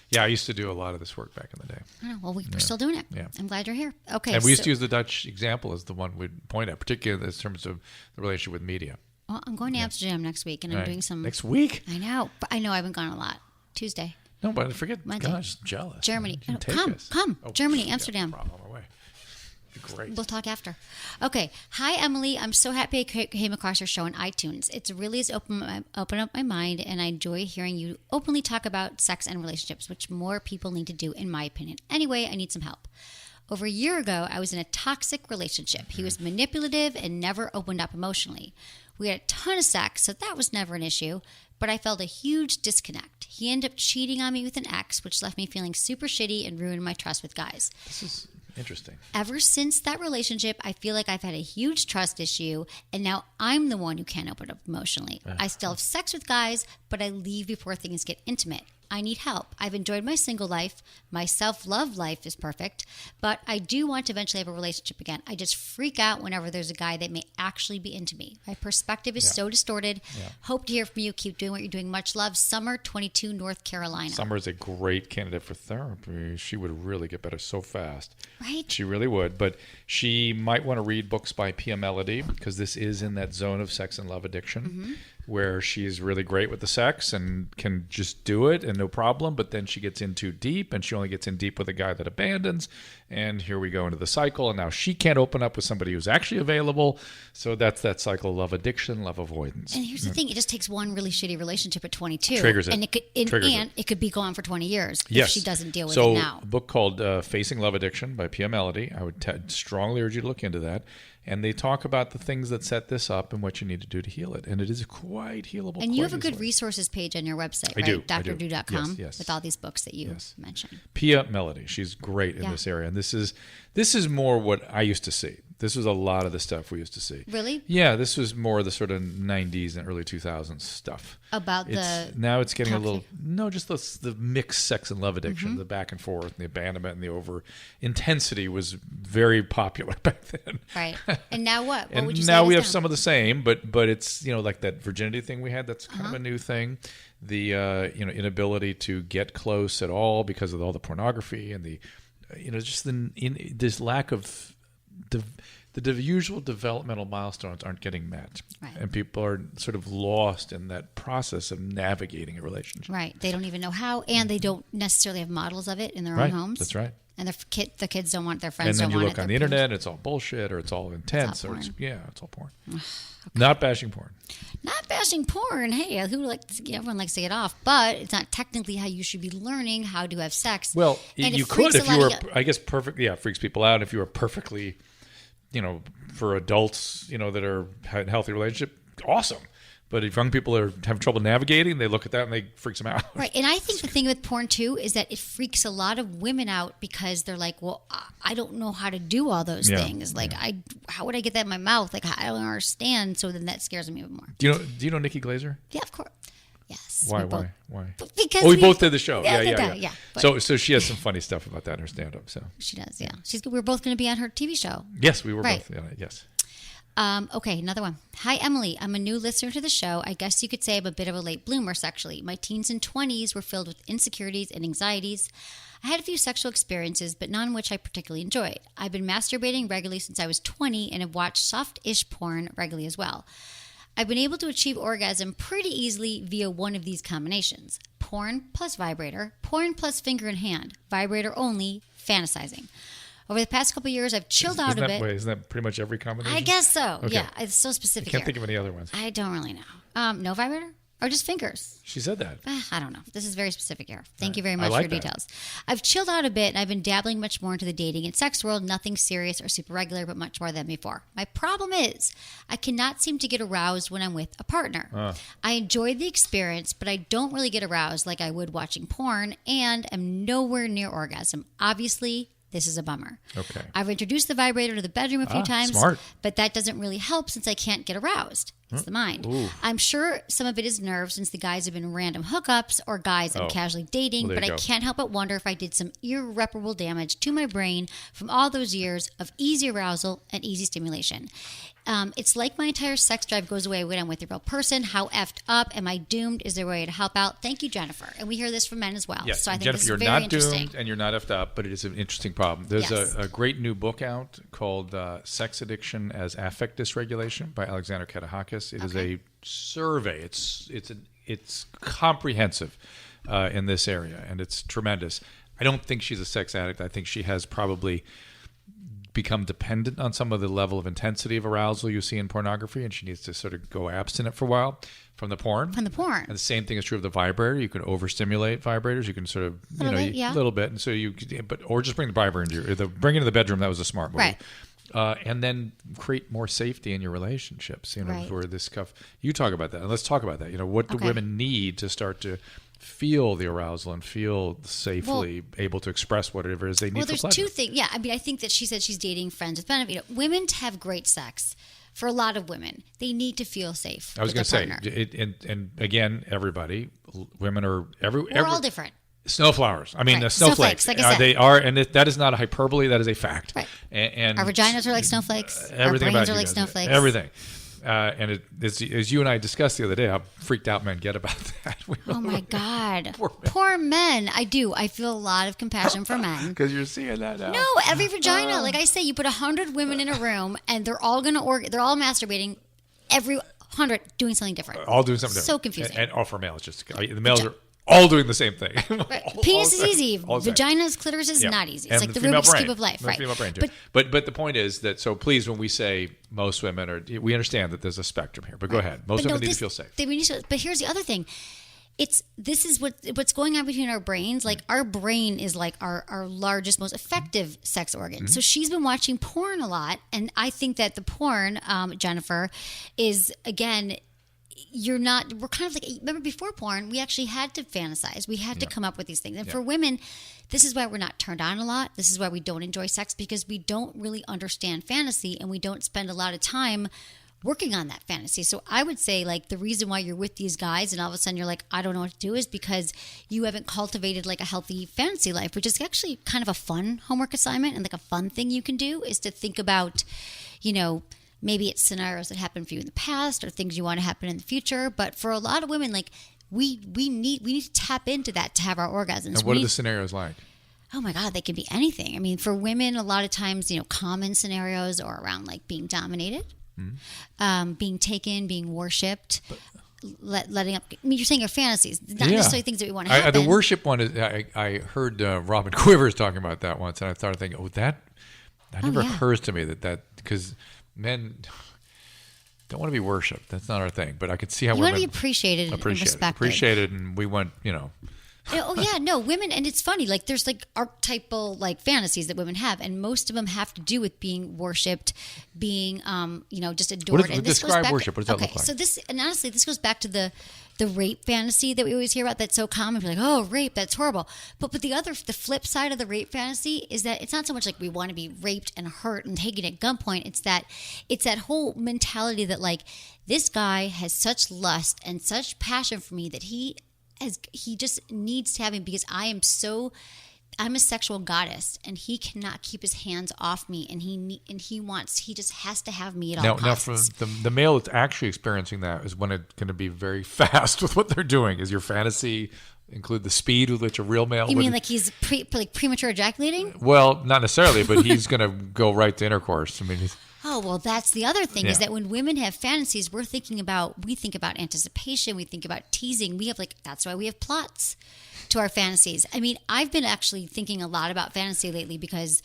yeah. I used to do a lot of this work back in the day. Oh, well, we're still doing it. Yeah. I'm glad you're here. Okay. And we used to use the Dutch example as the one we'd point at, particularly in terms of the relationship with media. Well, I'm going to Amsterdam next week, and I'm doing some. Next week? I know. But I know I haven't gone a lot. Tuesday. No, but I forget. Monday. Gosh, I'm jealous. Germany. You can take Come. us. Come. Germany, Amsterdam. No problem. On my way. Great. We'll talk after. Okay. Hi, Emily. I'm so happy I came across your show on iTunes. It's really has opened up my mind, and I enjoy hearing you openly talk about sex and relationships, which more people need to do, in my opinion. Anyway, I need some help. Over a year ago, I was in a toxic relationship. He was manipulative and never opened up emotionally. We had a ton of sex, so that was never an issue, but I felt a huge disconnect. He ended up cheating on me with an ex, which left me feeling super shitty and ruined my trust with guys. This is interesting. Ever since that relationship, I feel like I've had a huge trust issue, and now I'm the one who can't open up emotionally. I still have sex with guys, but I leave before things get intimate. I need help. I've enjoyed my single life. My self-love life is perfect, but I do want to eventually have a relationship again. I just freak out whenever there's a guy that may actually be into me. My perspective is so distorted. Hope to hear from you. Keep doing what you're doing. Much love. Summer, 22, North Carolina. Summer is a great candidate for therapy. She would really get better so fast. Right? She really would. But she might want to read books by Pia Mellody, because this is in that zone of sex and love addiction, where she's really great with the sex and can just do it and no problem. But then she gets in too deep, and she only gets in deep with a guy that abandons. And here we go into the cycle. And now she can't open up with somebody who's actually available. So that's that cycle of love addiction, love avoidance. And here's the thing. It just takes one really shitty relationship at 22. Triggers it. And it could be gone for 20 years Yes. if she doesn't deal with so, it now. A book called Facing Love Addiction by Pia Mellody. I would strongly urge you to look into that. And they talk about the things that set this up and what you need to do to heal it. And it is quite healable. And you have a good easily. resources page on your website, I right? do. DrDo.com Yes. with all these books that you mentioned. Pia Mellody. She's great in this area. And this is more what I used to see. This was a lot of the stuff we used to see. Really? Yeah, this was more the sort of 90s and early 2000s stuff. About now it's getting toxic. a little, no, just the mixed sex and love addiction, the back and forth, and the abandonment and the over intensity was very popular back then. Right. And now what? What And would you say now it we is have some of the same, but it's, like that virginity thing we had, that's kind of a new thing. The inability to get close at all because of all the pornography and the just this lack of the usual developmental milestones aren't getting met. Right. And people are sort of lost in that process of navigating a relationship. Right. They don't even know how, and they don't necessarily have models of it in their own homes. That's right. And the kids don't want, their And friends then don't you want look it. on the internet, it's all bullshit, or it's all intense, or it's all porn. Okay. Not bashing porn. Not bashing porn. Hey, everyone likes to get off, but it's not technically how you should be learning how to have sex. Well, And you it could freaks if a you lot were, of I guess, perfect. Yeah, it freaks people out if you were perfectly, for adults, that are in a healthy relationship, awesome. But if young people are having trouble navigating, they look at that and they freaks them out. Right. And I think the thing with porn, too, is that it freaks a lot of women out because they're like, well, I don't know how to do all those things. Like, how would I get that in my mouth? Like, I don't understand. So then that scares me even more. Do you know Nikki Glaser? Yeah, of course. Yes. Why? Because we both did the show. Yeah. But So she has some funny stuff about that in her stand-up. So she does. Yeah. We're both going to be on her TV show. Yes, we were Right. both. Yes. Okay, another one. Hi, Emily. I'm a new listener to the show. I guess you could say I'm a bit of a late bloomer sexually. My teens and 20s were filled with insecurities and anxieties. I had a few sexual experiences, but none which I particularly enjoyed. I've been masturbating regularly since I was 20 and have watched soft-ish porn regularly as well. I've been able to achieve orgasm pretty easily via one of these combinations. Porn plus vibrator, porn plus finger in hand, vibrator only, fantasizing. Over the past couple of years, I've chilled out a bit. Isn't that pretty much every combination? I guess so. Okay. Yeah, it's so specific. I can't here. think of any other ones. I don't really know. No vibrator or just fingers? She said that. I don't know. This is very specific here. Thank you very much like for your that. details. I've chilled out a bit and I've been dabbling much more into the dating and sex world. Nothing serious or super regular, but much more than before. My problem is I cannot seem to get aroused when I'm with a partner. I enjoy the experience, but I don't really get aroused like I would watching porn, and am nowhere near orgasm. Obviously, this is a bummer. Okay. I've introduced the vibrator to the bedroom a few times, smart. but that doesn't really help since I can't get aroused. It's the mind. Ooh. I'm sure some of it is nerves since the guys have been random hookups or guys I'm casually dating, Well, but I can't help but wonder if I did some irreparable damage to my brain from all those years of easy arousal and easy stimulation. It's like my entire sex drive goes away when I'm with a real person. How effed up am I doomed? Is there a way to help out? Thank you, Jennifer. And we hear this from men as well. Yes. So I think Jennifer, this is you're very not interesting. doomed and you're not effed up, but it is an interesting problem. There's Yes. a great new book out called Sex Addiction as Affect Dysregulation by Alexander Katahakis. It is a survey. It's comprehensive in this area, and it's tremendous. I don't think she's a sex addict. I think she has probably become dependent on some of the level of intensity of arousal you see in pornography, and she needs to sort of go abstinent for a while from the porn. From the porn. And the same thing is true of the vibrator. You can overstimulate vibrators. You can sort of, a little bit, and so or just bring the vibrator bring it into the bedroom. That was a smart move. Right. And then create more safety in your relationships. Right. For this stuff. You talk about that, and let's talk about that. What do women need to start to feel the arousal and feel safely able to express whatever it is they need for pleasure? Well, there's two things. Yeah, I mean, I think that she said she's dating friends with benefit. Women to have great sex. For a lot of women, they need to feel safe. I was going to say, and again, everybody, women are we're all different. Snowflowers. I mean, Right. snowflakes. Like I said. They are, and that is not a hyperbole. That is a fact. Right. And our vaginas are like snowflakes. Everything our brains about are you like guys. snowflakes. Everything. And as you and I discussed the other day, how freaked out men get about that. Oh my God. Poor men. I do. I feel a lot of compassion for men. Because you're seeing that now. No, every vagina. Like I say, you put 100 women in a room and they're all going to they're all masturbating. Every 100 doing something different. All doing something different. So confusing. And all for males. Just the males are all doing the same thing. Right. Penis is easy. Vaginas, Vaginas, clitoris is not easy. It's and like the female Rubik's brain. Cube of life. The Right. female brain too. But the point is that, so please, when we say most women are, we understand that there's a spectrum here, but go ahead. Most women need to feel safe. But here's the other thing. This is what's going on between our brains. Like our brain is like our largest, most effective sex organ. Mm-hmm. So she's been watching porn a lot, and I think that the porn, Jennifer, is again. We're kind of like, remember before porn, we actually had to fantasize. We had to come up with these things. And for women, this is why we're not turned on a lot. This is why we don't enjoy sex, because we don't really understand fantasy and we don't spend a lot of time working on that fantasy. So I would say, like, the reason why you're with these guys and all of a sudden you're like, I don't know what to do, is because you haven't cultivated like a healthy fantasy life, which is actually kind of a fun homework assignment and like a fun thing you can do, is to think about, maybe it's scenarios that happened for you in the past or things you want to happen in the future. But for a lot of women, like we need to tap into that to have our orgasms. And what are the scenarios like? Oh my God, they can be anything. I mean, for women, a lot of times, common scenarios are around like being dominated, being taken, being worshipped. Letting up. I mean, you're saying your fantasies, not necessarily things that we want to happen. The worship one is. I heard Robin Quivers talking about that once, and I started thinking, that never occurs to me that because men don't want to be worshipped. That's not our thing. But I could see how you women want to be appreciated and respected. Appreciated, and we went, Oh yeah, no, women, and it's funny. Like there's like archetypal like fantasies that women have, and most of them have to do with being worshipped, being just adored. Describe worship. What does that look like? So honestly, this goes back to the rape fantasy that we always hear about. That's so common. We're like, oh, rape, that's horrible. But the flip side of the rape fantasy is that it's not so much like we want to be raped and hurt and taken at gunpoint. It's that whole mentality that like this guy has such lust and such passion for me that he just needs to have me, because I'm a sexual goddess and he cannot keep his hands off me, and he just has to have me at all costs. Now, for the male that's actually experiencing that is when it's going to be very fast with what they're doing. Is your fantasy include the speed with which a real male? You mean like he's premature ejaculating? Well, not necessarily, but he's going to go right to intercourse. I mean, oh, well, that's the other thing, is that when women have fantasies, we think about anticipation, we think about teasing. That's why we have plots to our fantasies. I mean, I've been actually thinking a lot about fantasy lately, because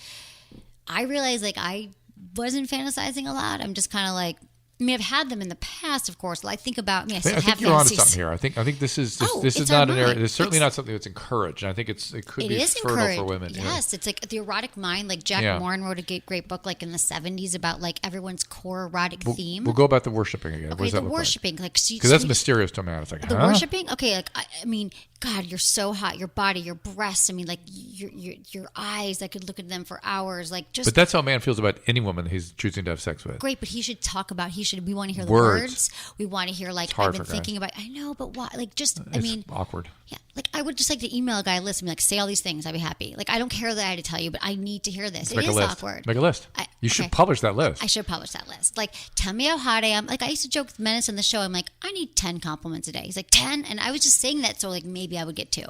I realized like I wasn't fantasizing a lot. I'm just kind of like, I mean, I've had them in the past, of course. I think about, I still have you're fantasies. onto something here. I think this is not an area. It's certainly not something that's encouraged. And I think it could be fertile for women. Yes, it's like the erotic mind. Like Jack Moran wrote a great book like in the 70s about like everyone's core erotic theme. We'll go about the worshiping again. Okay, the worshiping, like because that's mysterious to a man. It's like the worshiping. Okay, like I mean, God, you're so hot. Your body, your breasts. I mean, like your eyes. I could look at them for hours. Like just. But that's how a man feels about any woman he's choosing to have sex with. Great, but he should talk about. We want to hear the words. We want to hear like I've been thinking about. I know, but why? Like just. I mean, awkward. Yeah, like I would just like to email a guy a list and be like, say all these things. I'd be happy. Like I don't care that I had to tell you, but I need to hear this. It is awkward. Make a list. You should publish that list. I should publish that list. Like, tell me how hot I am. Like I used to joke with Menace on the show. I'm like, I need 10 compliments a day. He's like 10, and I was just saying that so like maybe I would get 2.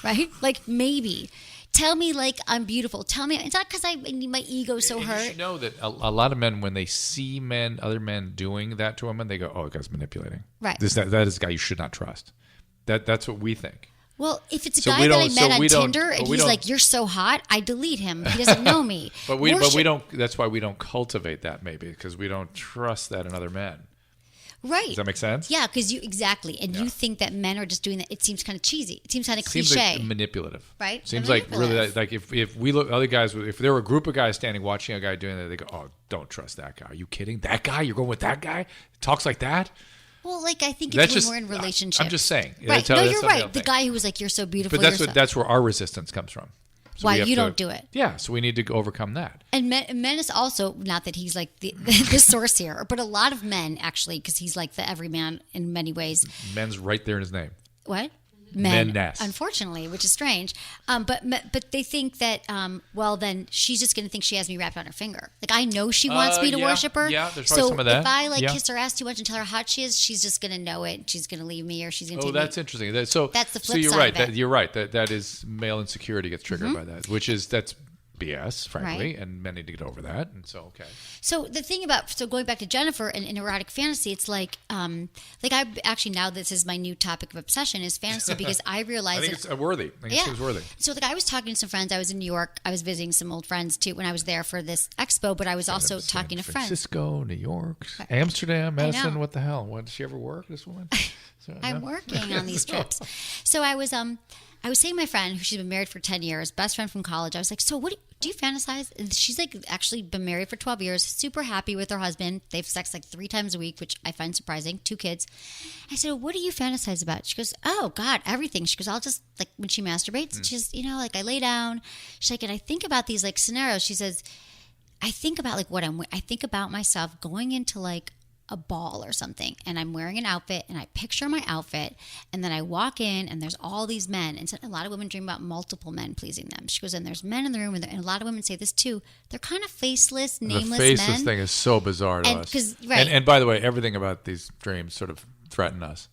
Right? Like maybe. Tell me like I'm beautiful. Tell me it's not because my ego's so hurt. You should know that a lot of men, when they see other men doing that to women, they go, "Oh, the guy's manipulating." Right. That is a guy you should not trust. That's what we think. Well, if it's a guy that I met on Tinder and he's like, "You're so hot," I delete him. He doesn't know me. but we don't. That's why we don't cultivate that, maybe, because we don't trust that in other men. Right. Does that make sense? Yeah, because you you think that men are just doing that. It seems kind of cheesy. It seems kind of cliche. Seems like manipulative. Right. Seems like really like if we look other guys, if there were a group of guys standing watching a guy doing that, they go, "Oh, don't trust that guy. Are you kidding? That guy? You're going with that guy? Talks like that?" Well, like I think if we're in relationships, I'm just saying. Right. No, you're right. The guy who was like, "You're so beautiful." But that's where our resistance comes from. So why you don't do it? Yeah, so we need to overcome that. And Menace also, not that he's like the source here, but a lot of men actually, because he's like the everyman in many ways. Men's right there in his name. What? Men-ness. Unfortunately, which is strange. But they think that, well, then she's just going to think she has me wrapped on her finger. Like, I know she wants me to worship her. Yeah, there's probably some of that. If I, kiss her ass too much and tell her how hot she is, she's just going to know it. She's going to leave me or she's going to take me. Oh, that's interesting. That's the flip side you're right. of it. You're right. That is male insecurity gets triggered by that, that's BS, frankly, right. And men need to get over that. And so, okay. So the thing about going back to Jennifer and erotic fantasy, it's like I actually now this is my new topic of obsession is fantasy because I realize I think it's worthy. I think it's worthy. So I was talking to some friends. I was in New York. I was visiting some old friends too when I was there for this expo. But I was also talking to friends. San Francisco, New York, Amsterdam, Madison. What the hell? Does she ever work? This woman? I'm working on these trips. So I was saying to my friend, who she's been married for 10 years, best friend from college, I was like, so what do you fantasize? And she's like actually been married for 12 years, super happy with her husband. They have sex like 3 times a week, which I find surprising, 2 kids. I said, what do you fantasize about? She goes, oh God, everything. She goes, I'll just like when she masturbates, she's, like I lay down. She's like, and I think about these like scenarios. She says, I think about like I think about myself going into like a ball or something and I'm wearing an outfit and I picture my outfit and then I walk in and there's all these men and so a lot of women dream about multiple men pleasing them. She goes, and there's men in the room and a lot of women say this too. They're kind of faceless, nameless men. The faceless thing is so bizarre to us. Right. And by the way, everything about these dreams sort of threaten us,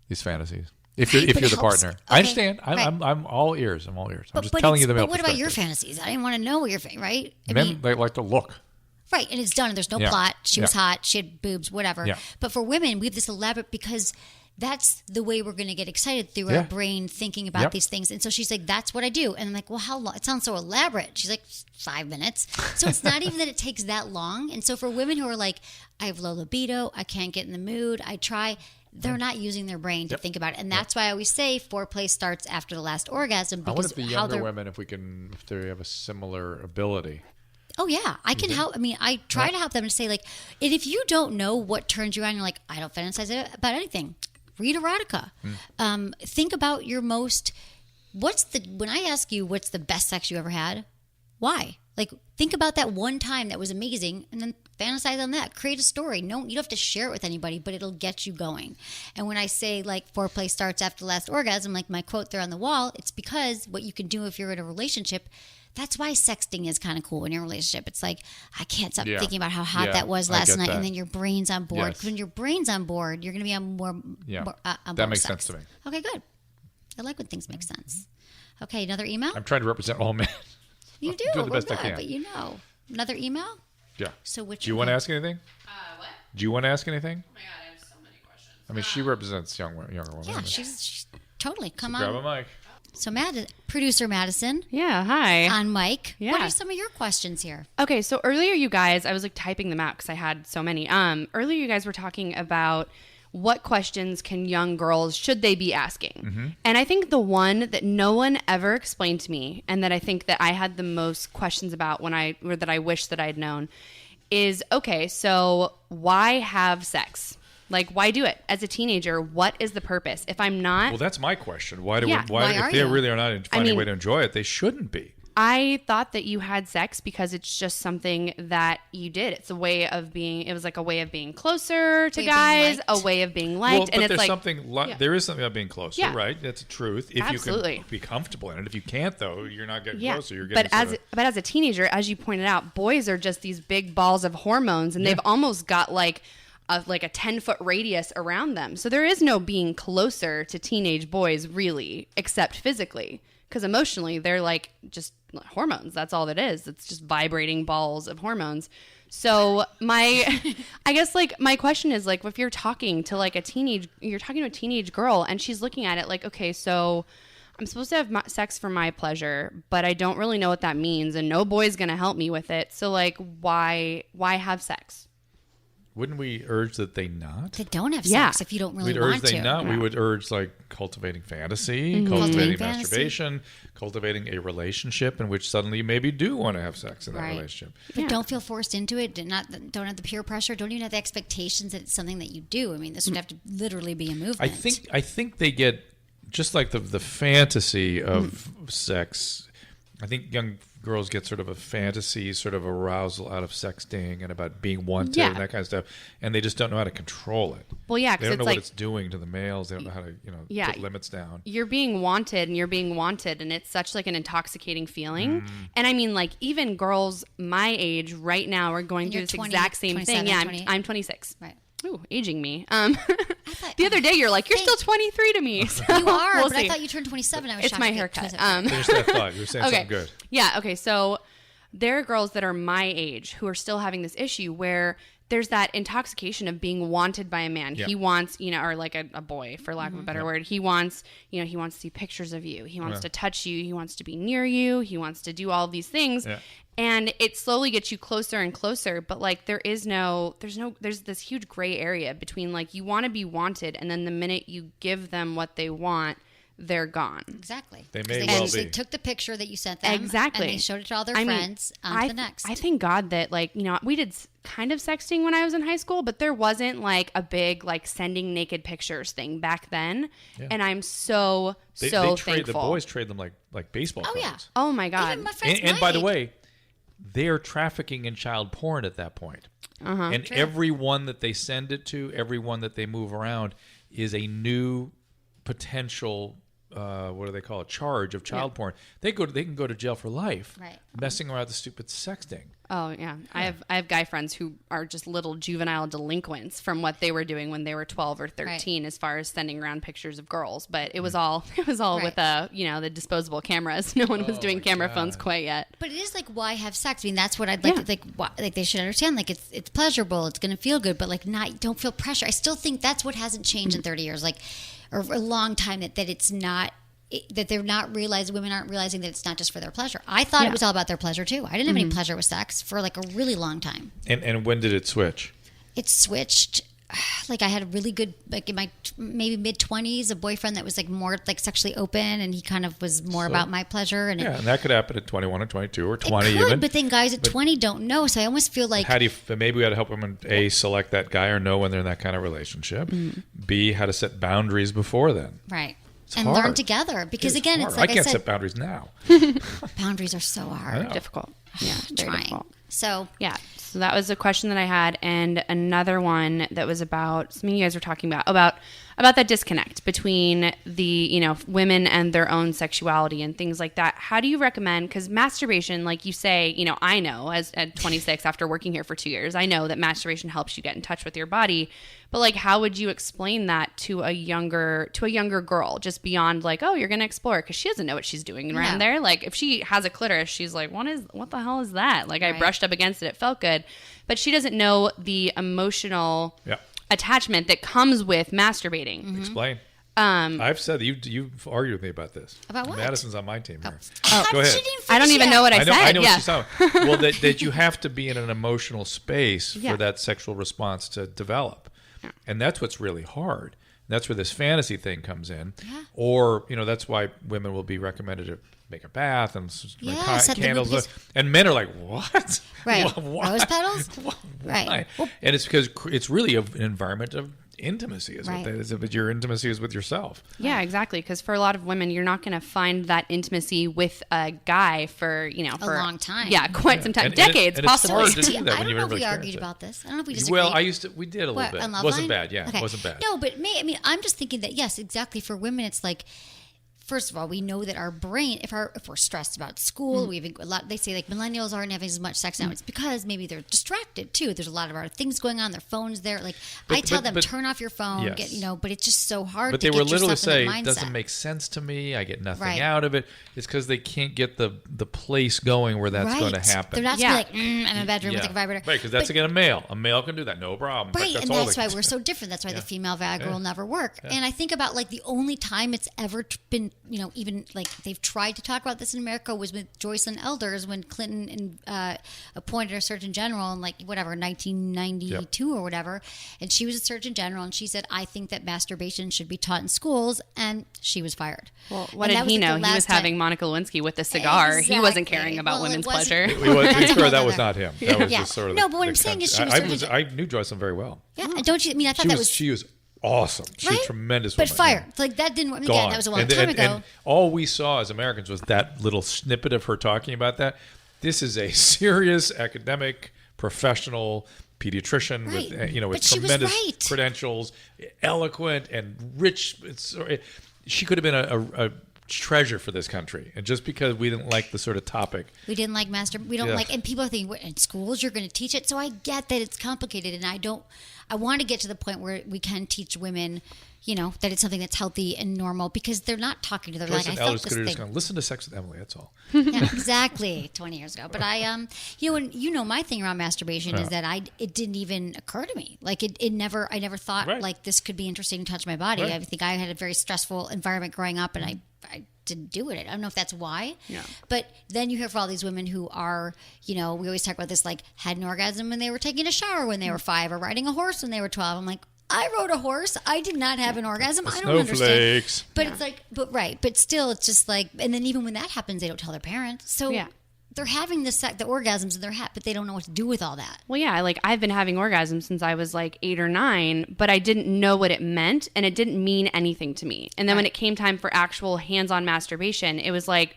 these fantasies. If you're the partner. Okay. I understand. I'm all ears. I'm just telling you the male But what about your perspective. fantasies? I didn't want to know what your right? Men, they like to look. Right, and it's done. And there's no plot. She was hot. She had boobs, whatever. Yeah. But for women, we have this elaborate because that's the way we're going to get excited through our brain thinking about these things. And so she's like, that's what I do. And I'm like, well, how long? It sounds so elaborate. She's like, 5 minutes. So it's not even that it takes that long. And so for women who are like, I have low libido, I can't get in the mood, I try, they're not using their brain to think about it. And that's why I always say foreplay starts after the last orgasm. I wonder if the younger women, if they have a similar ability. Oh, yeah. I can help. I mean, I try to help them to say, like, and if you don't know what turns you on, you're like, I don't fantasize about anything. Read erotica. Think about your most, when I ask you what's the best sex you ever had, why? Like, think about that one time that was amazing and then fantasize on that. Create a story. No, you don't have to share it with anybody, but it'll get you going. And when I say, like, foreplay starts after the last orgasm, like my quote there on the wall, it's because what you can do if you're in a relationship. That's why sexting is kind of cool in your relationship. It's like, I can't stop thinking about how hot that was last night. And then your brain's on board. Because when your brain's on board, you're going to be on more on that makes sex. sense to me. Okay, good. I like when things make sense. Okay, another email? I'm trying to represent all men. You do. I'm doing the best I can. But Another email? Yeah. So which do you want to ask anything? What? Do you want to ask anything? Oh my God, I have so many questions. I mean, she represents younger women. Yeah, she's totally. Come on. Grab a mic. So, producer Madison. Yeah, hi. On mic. Yeah. What are some of your questions here? Okay, so earlier you guys, I was like typing them out because I had so many. Earlier you guys were talking about what questions can young girls, should they be asking? Mm-hmm. And I think the one that no one ever explained to me and that I think that I had the most questions about that I wish that I had known is, okay, so why have sex? Like, why do it? As a teenager, what is the purpose? If I'm not... Well, that's my question. Why Yeah, if they really are not finding a way to enjoy it, they shouldn't be. I thought that you had sex because it's just something that you did. It's a way of being, it was like a way of being closer to guys, a way of being liked. Well, but and it's there is something about being closer, right? That's the truth. If Absolutely. you can be comfortable in it. If you can't, though, you're not getting closer. You're but as a teenager, as you pointed out, boys are just these big balls of hormones, and they've almost got like a 10-foot radius around them. So there is no being closer to teenage boys, really, except physically. Because emotionally, they're like just hormones. That's all it is. It's just vibrating balls of hormones. So I guess like my question is like, if you're talking to a teenage girl and she's looking at it like, okay, so I'm supposed to have sex for my pleasure, but I don't really know what that means, and no boy's gonna help me with it. So like, why have sex? Wouldn't we urge that they not? They don't have sex if you don't really want to. We'd urge they not. No. We would urge like cultivating fantasy, cultivating masturbation, cultivating a relationship in which suddenly you maybe do want to have sex in that relationship. But don't feel forced into it. Don't have the peer pressure. Don't even have the expectations that it's something that you do. I mean, this would have to literally be a movement. I think they get just like the fantasy of sex. I think young girls get sort of a fantasy, sort of arousal out of sexting and about being wanted and that kind of stuff, and they just don't know how to control it. Well, yeah, they don't know what it's doing to the males. They don't know how to, put limits down. You're being wanted, and it's such like an intoxicating feeling. And I mean, like even girls my age right now are going through this exact same thing. Yeah, I'm 26. Right. Ooh, aging me. The other day you're like, you're still 23 to me. So you are, but I thought you turned 27. I was It's my haircut. Finish that thought. You were saying something good. Yeah, okay. So there are girls that are my age who are still having this issue where there's that intoxication of being wanted by a man. Yeah. He wants, or like a boy, for lack of a better word. He wants, he wants to see pictures of you. He wants to touch you. He wants to be near you. He wants to do all these things. Yeah. And it slowly gets you closer and closer, but like there's this huge gray area between like you want to be wanted, and then the minute you give them what they want, they're gone. Exactly. They may well be. They took the picture that you sent them. Exactly. And they showed it to all their friends. On to the next. I thank God that we did kind of sexting when I was in high school, but there wasn't like a big like sending naked pictures thing back then. Yeah. And I'm so thankful. The boys trade them like baseball cards. Yeah. Oh my God. Even my friends and by the way, they're trafficking in child porn at that point. And every one that they send it to, every one that they move around is a new potential, what do they call it, charge of child porn. They can go to jail for life, messing around with the stupid sexting. Oh yeah. I have guy friends who are just little juvenile delinquents from what they were doing when they were 12 or 13 as far as sending around pictures of girls. But it was all with the disposable cameras. No one was doing camera phones quite yet. But it is like, why have sex? I mean, that's what I'd like to like they should understand. Like it's pleasurable, it's gonna feel good, but like don't feel pressure. I still think that's what hasn't changed in 30 years, like or a long time, that it's not. That they're not realizing, women aren't realizing that it's not just for their pleasure. I thought it was all about their pleasure too. I didn't have any pleasure with sex for like a really long time. And when did it switch? It switched. Like I had a really good, like in my maybe mid-20s, a boyfriend that was like more like sexually open, and he kind of was more about my pleasure. And and that could happen at 21 or 22 or 20 it could, even. But then guys at 20 don't know, so I almost feel like maybe we had to help them select that guy or know when they're in that kind of relationship. B, how to set boundaries before then. Right. It's and hard. learn together, because again, hard. it's like I can't set boundaries now. Boundaries are so hard, difficult. Yeah, very difficult. So so that was a question that I had, and another one that was about something you guys were talking about that disconnect between the women and their own sexuality and things like that. How do you recommend? Because masturbation, like you say, I know as at 26 after working here for 2 years, I know that masturbation helps you get in touch with your body. But like, how would you explain that to a younger girl, just beyond like, oh, you're going to explore, because she doesn't know what she's doing around there. Like if she has a clitoris, she's like, what the hell is that? Like I brushed up against it felt good, but she doesn't know the emotional attachment that comes with masturbating. Explain. I've said you've argued with me about this. About what? Madison's on my team here. Go ahead. I don't even know what I said. I know what she's talking about. Well, that you have to be in an emotional space for that sexual response to develop. Yeah. And that's what's really hard. That's where this fantasy thing comes in. Yeah. Or, that's why women will be recommended to make a bath and candles. And men are like, what? Right. What? Rose petals? Why? Right. And it's because it's really an environment of intimacy is Right. what that is, but your intimacy is with yourself. Yeah, exactly. Because for a lot of women, you're not going to find that intimacy with a guy for for a long time. Yeah, quite some time, And decades, it's possibly. hard to do that I when don't you've know if never we experienced argued it. about this. I don't know if we disagreed. Well, we did a little bit. On Love Wasn't Line? bad. Yeah, Okay. wasn't bad. No, but I'm just thinking that yes, exactly. For women, it's like, first of all, we know that our brain, if we're stressed about school, we have a lot. They say like millennials aren't having as much sex now. It's because maybe they're distracted too. There's a lot of other things going on. Their phones there. Like I tell them, turn off your phone. Yes. Get but it's just so hard. But to they were get literally yourself in that saying, mindset. doesn't make sense to me. I get nothing Right. out of it. It's because they can't get the place going where that's going to happen. They're not Yeah. to be like, I'm in a bedroom with a vibrator. Right, because that's again a male. A male can do that, no problem. Right, That's and all that's they why can we're do. so different. That's why the female Viagra Yeah. will never work. And I think about like the only time it's ever been, even like they've tried to talk about this in America was with Joycelyn Elders when Clinton appointed her Surgeon General in 1992 or whatever. And she was a Surgeon General, and she said, I think that masturbation should be taught in schools, and she was fired. Well, what And did that was, he like, know? the He was last time- having Monica Lewinsky with a cigar. He wasn't Exactly. caring about Well, it women's wasn't- pleasure. That was not him. That was Yeah. just sort of No, but what I'm saying is she was I knew Joycelyn very well. Yeah, don't you? I mean, I thought She was awesome. She was right? tremendous. But woman. fired. Like that didn't. Again, Gone. that was a long time ago. And all we saw as Americans was that little snippet of her talking about that. This is a serious academic, professional pediatrician Right. with But she was tremendous right. credentials, eloquent and rich. She could have been a treasure for this country, and just because we didn't like the sort of topic, we didn't like we don't Yeah. like, and people are thinking, in schools you're going to teach it. So I get that it's complicated, and I want to get to the point where we can teach women, that it's something that's healthy and normal, because they're not talking to them. Like, I Joycelyn felt Elders this could have thing. just gone, listen to Sex with Emily. That's all. Yeah, exactly. 20 years ago. But and my thing around masturbation is that it didn't even occur to me. Like I never thought Right. like this could be interesting to touch my body. Right. I think I had a very stressful environment growing up, and I didn't do it. I don't know if that's why. Yeah. But then you hear for all these women who are, we always talk about this, like had an orgasm when they were taking a shower when they were 5 or riding a horse when they were 12. I'm like, I rode a horse. I did not have an orgasm. I don't understand. Snowflakes. But it's like, but still, it's just like, and then even when that happens, they don't tell their parents. So Yeah. they're having the orgasms in their head, but they don't know what to do with all that. Well, yeah, like I've been having orgasms since I was like 8 or 9, but I didn't know what it meant, and it didn't mean anything to me. And then when it came time for actual hands-on masturbation, it was like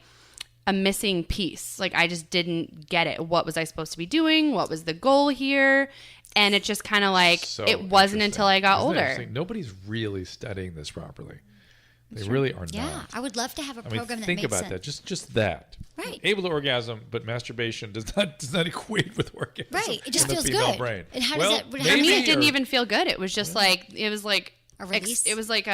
a missing piece. Like I just didn't get it. What was I supposed to be doing? What was the goal here? And it just kind of like, So it wasn't until I got Isn't that older. interesting? Nobody's really studying this properly. They really are Yeah, not. I would love to have a program that think makes about sense. that. Just that. Right. Able to orgasm, but masturbation does not equate with orgasm. Right. It just in the feels female good. brain. And how well, does that? I mean, maybe, it didn't or- even feel good. It was just like, it was like, A release? it was like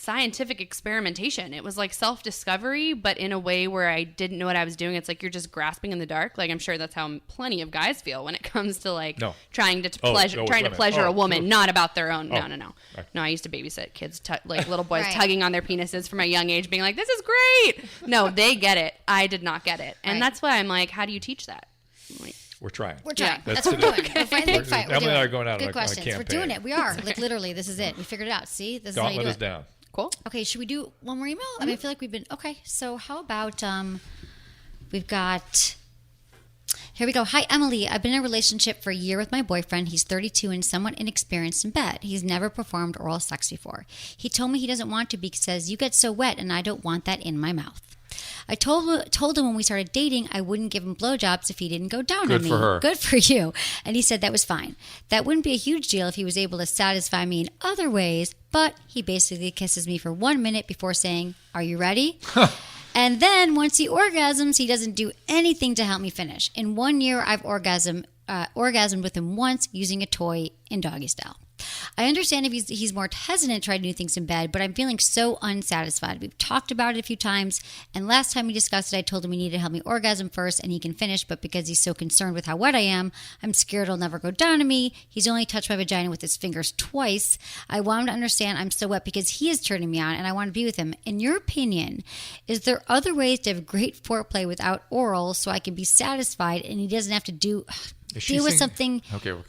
scientific experimentation. It was like self-discovery, but in a way where I didn't know what I was doing. It's like you're just grasping in the dark. Like I'm sure that's how plenty of guys feel when it comes to like No. trying to Oh, pleasure no, with trying to women. pleasure Oh, a woman, oof. not about their own. Oh. No. Right. No, I used to babysit kids, like little boys Right. tugging on their penises from a young age, being like, "This is great." No, they get it. I did not get it, and Right. that's why I'm like, "How do you teach that?" I'm like, We're trying. We're trying. Yeah. That's what we're doing. Okay. We're fighting the big fight. We're Emily and I doing are going out Good on a questions. We're campaign. doing it. We are. Like literally, this is it. We figured it out. See, this is how you Gauntlet do is it. down. cool. Okay, should we do one more email? I mean, I feel like we've been okay. So how about we've got. Here we go. Hi, Emily. I've been in a relationship for a year with my boyfriend. He's 32 and somewhat inexperienced in bed. He's never performed oral sex before. He told me he doesn't want to because he says, you get so wet and I don't want that in my mouth. I told him when we started dating I wouldn't give him blowjobs if he didn't go down Good on me. for her. Good for you. And he said that was fine. That wouldn't be a huge deal if he was able to satisfy me in other ways, but he basically kisses me for 1 minute before saying, are you ready? And then once he orgasms, he doesn't do anything to help me finish. In 1 year, I've orgasmed with him once using a toy in doggy style. I understand if he's more hesitant to try new things in bed, but I'm feeling so unsatisfied. We've talked about it a few times, and last time we discussed it, I told him he needed to help me orgasm first and he can finish, but because he's so concerned with how wet I am, I'm scared he'll never go down to me. He's only touched my vagina with his fingers twice. I want him to understand I'm so wet because he is turning me on and I want to be with him. In your opinion, is there other ways to have great foreplay without oral so I can be satisfied and he doesn't have to deal with something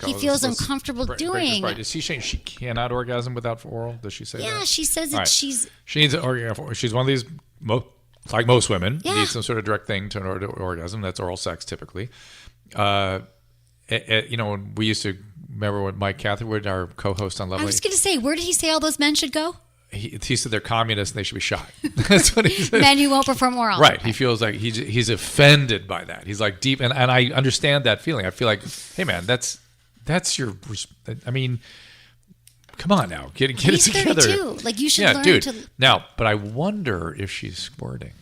he feels uncomfortable doing? Is she saying she cannot orgasm without oral? Does she say that? Yeah, she says that Right. she needs an orgasm. She's one of these, like most women, Yeah. needs some sort of direct thing to orgasm. That's oral sex typically. When we used to remember when Mike Catherwood, our co-host on Lovely, I was going to say, where did he say all those men should go? He said they're communists and they should be shot. That's what he said. Men who won't perform oral. Right. He feels like he's offended by that. He's like deep, and I understand that feeling. I feel like, hey man, that's your. I mean, come on now, get it together. 32. Like you should learn to. Now, but I wonder if she's squirting,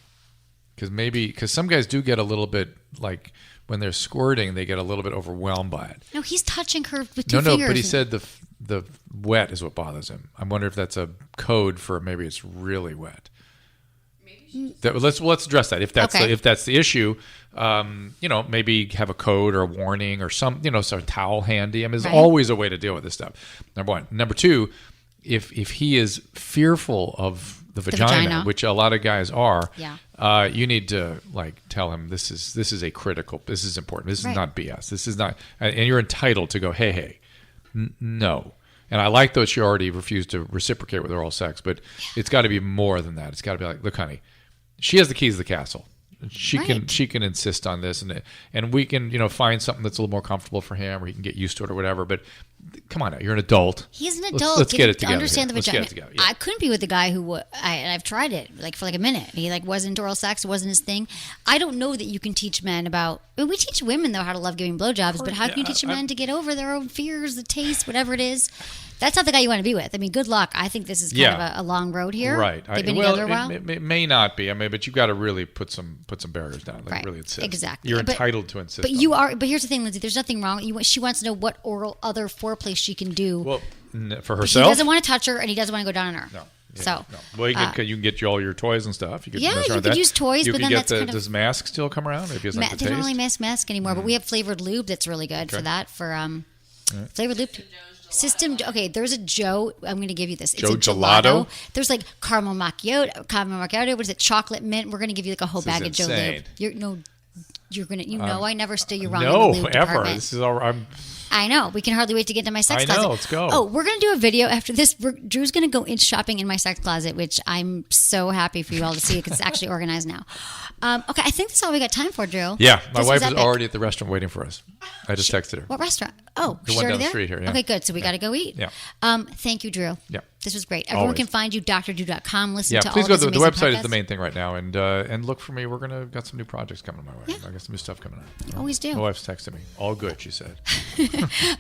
because some guys do get a little bit like when they're squirting, they get a little bit overwhelmed by it. No, he's touching her with two fingers. No, but he said the wet is what bothers him. I wonder if that's a code for maybe it's really wet. Let's address that. If that's the issue, maybe have a code or a warning or some, sort of towel handy. I mean, there's always a way to deal with this stuff. Number one. Number two, if he is fearful of the vagina, which a lot of guys are, you need to tell him this is a critical. This is important. This is not BS. This is not, and you're entitled to go, hey, no. And I like that she already refused to reciprocate with oral sex, but it's got to be more than that. It's got to be like, look, honey, she has the keys to the castle. She can insist on this, and we can find something that's a little more comfortable for him, or he can get used to it or whatever. But come on, now, you're an adult. He's an adult. Let's get it together. Understand the vagina. Let's get it together. Yeah. I couldn't be with the guy who I've tried it for a minute. He wasn't into oral sex. It wasn't his thing. I don't know that you can teach men about. We teach women though how to love giving blowjobs, but how can you teach men to get over their own fears, the taste, whatever it is? That's not the guy you want to be with. I mean, good luck. I think this is kind of a long road here. Right. They've been together a while. It may not be. I mean, but you've got to really put some barriers down. Really insist. Exactly. You're entitled to insist. But you are. But here's the thing, Lindsay. There's nothing wrong. She wants to know what other foreplay she can do. Well, for herself. He doesn't want to touch her, and he doesn't want to go down on her. No. Yeah, so, no. Well, you can get all your toys and stuff. You could you could use toys, but then that's kind of... Does mask still come around? If he doesn't like the they don't taste? really mask anymore, but we have flavored lube that's really good for that. Flavored lube. System. Okay, there's a Joe. I'm going to give you this. It's Joe a gelato. There's caramel macchiato. What is it? Chocolate mint. We're going to give you a whole bag of Joe lube. You're gonna. I never steer you wrong. In the lube ever. department. This is all. I know. We can hardly wait to get into my sex closet. Let's go. Oh, we're going to do a video after this. Drew's going to go in shopping in my sex closet, which I'm so happy for you all to see because it's actually organized now. Okay, I think that's all we got time for, Drew. Yeah, my wife is already at the restaurant waiting for us. I just texted her. What restaurant? Oh, the one down the street here. Yeah. Okay, good. So we got to go eat. Yeah. Thank you, Drew. Yeah. This was great. Everyone can find you, drdrew.com. Listen to all please go to the website. Podcasts. Is the main thing right now, and look for me. We're got some new projects coming my way. I got some new stuff coming out. Always do. My wife's texting me. All good, she said.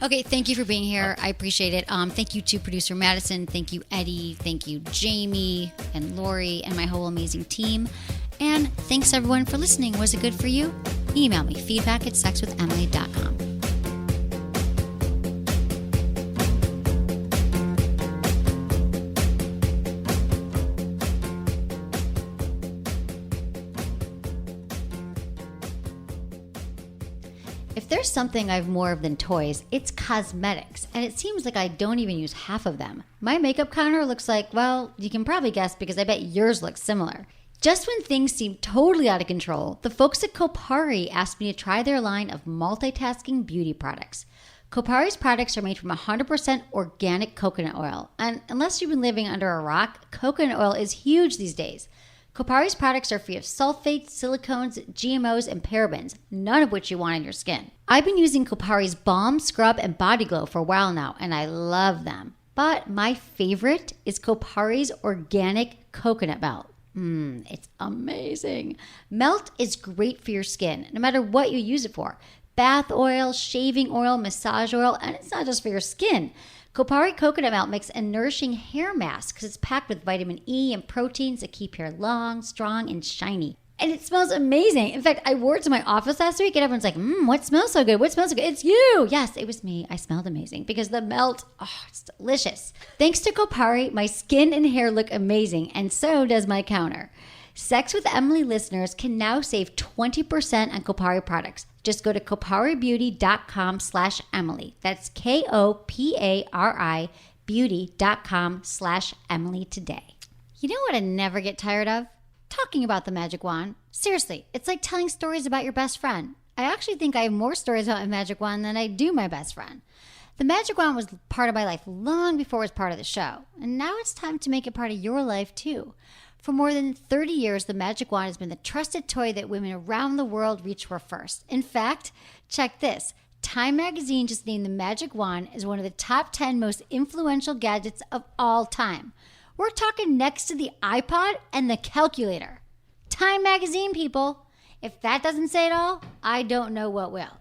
Okay, thank you for being here. I appreciate it. Thank you to producer Madison. Thank you, Eddie. Thank you, Jamie and Lori and my whole amazing team. And thanks everyone for listening. Was it good for you? Email me, feedback@sexwithemily.com. If there's something I've more of than toys, it's cosmetics, and it seems like I don't even use half of them. My makeup counter looks like, well, you can probably guess because I bet yours looks similar. Just when things seem totally out of control, the folks at Kopari asked me to try their line of multitasking beauty products. Kopari's products are made from 100% organic coconut oil, and unless you've been living under a rock, coconut oil is huge these days. Kopari's products are free of sulfates, silicones, GMOs, and parabens, none of which you want on your skin. I've been using Kopari's Balm, Scrub, and Body Glow for a while now, and I love them. But my favorite is Kopari's Organic Coconut Melt. It's amazing. Melt is great for your skin, no matter what you use it for. Bath oil, shaving oil, massage oil, and it's not just for your skin. Kopari Coconut Melt makes a nourishing hair mask because it's packed with vitamin E and proteins that keep hair long, strong, and shiny. And it smells amazing. In fact, I wore it to my office last week and everyone's like, what smells so good? What smells so good? It's you. Yes, it was me. I smelled amazing because the melt, it's delicious. Thanks to Kopari, my skin and hair look amazing, and so does my counter. Sex with Emily listeners can now save 20% on Kopari products. Just go to koparibeauty.com/Emily. That's KOPARI beauty.com/Emily today. You know what I never get tired of? Talking about the magic wand. Seriously, it's like telling stories about your best friend. I actually think I have more stories about my magic wand than I do my best friend. The magic wand was part of my life long before it was part of the show. And now it's time to make it part of your life too. For more than 30 years, the magic wand has been the trusted toy that women around the world reach for first. In fact, check this. Time magazine just named the Magic Wand as one of the top 10 most influential gadgets of all time. We're talking next to the iPod and the calculator. Time magazine, people. If that doesn't say it all, I don't know what will.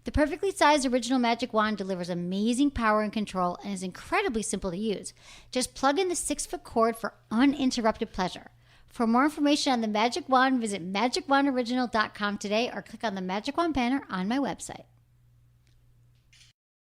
The perfectly sized original Magic Wand delivers amazing power and control and is incredibly simple to use. Just plug in the 6-foot cord for uninterrupted pleasure. For more information on the Magic Wand, visit magicwandoriginal.com today or click on the Magic Wand banner on my website.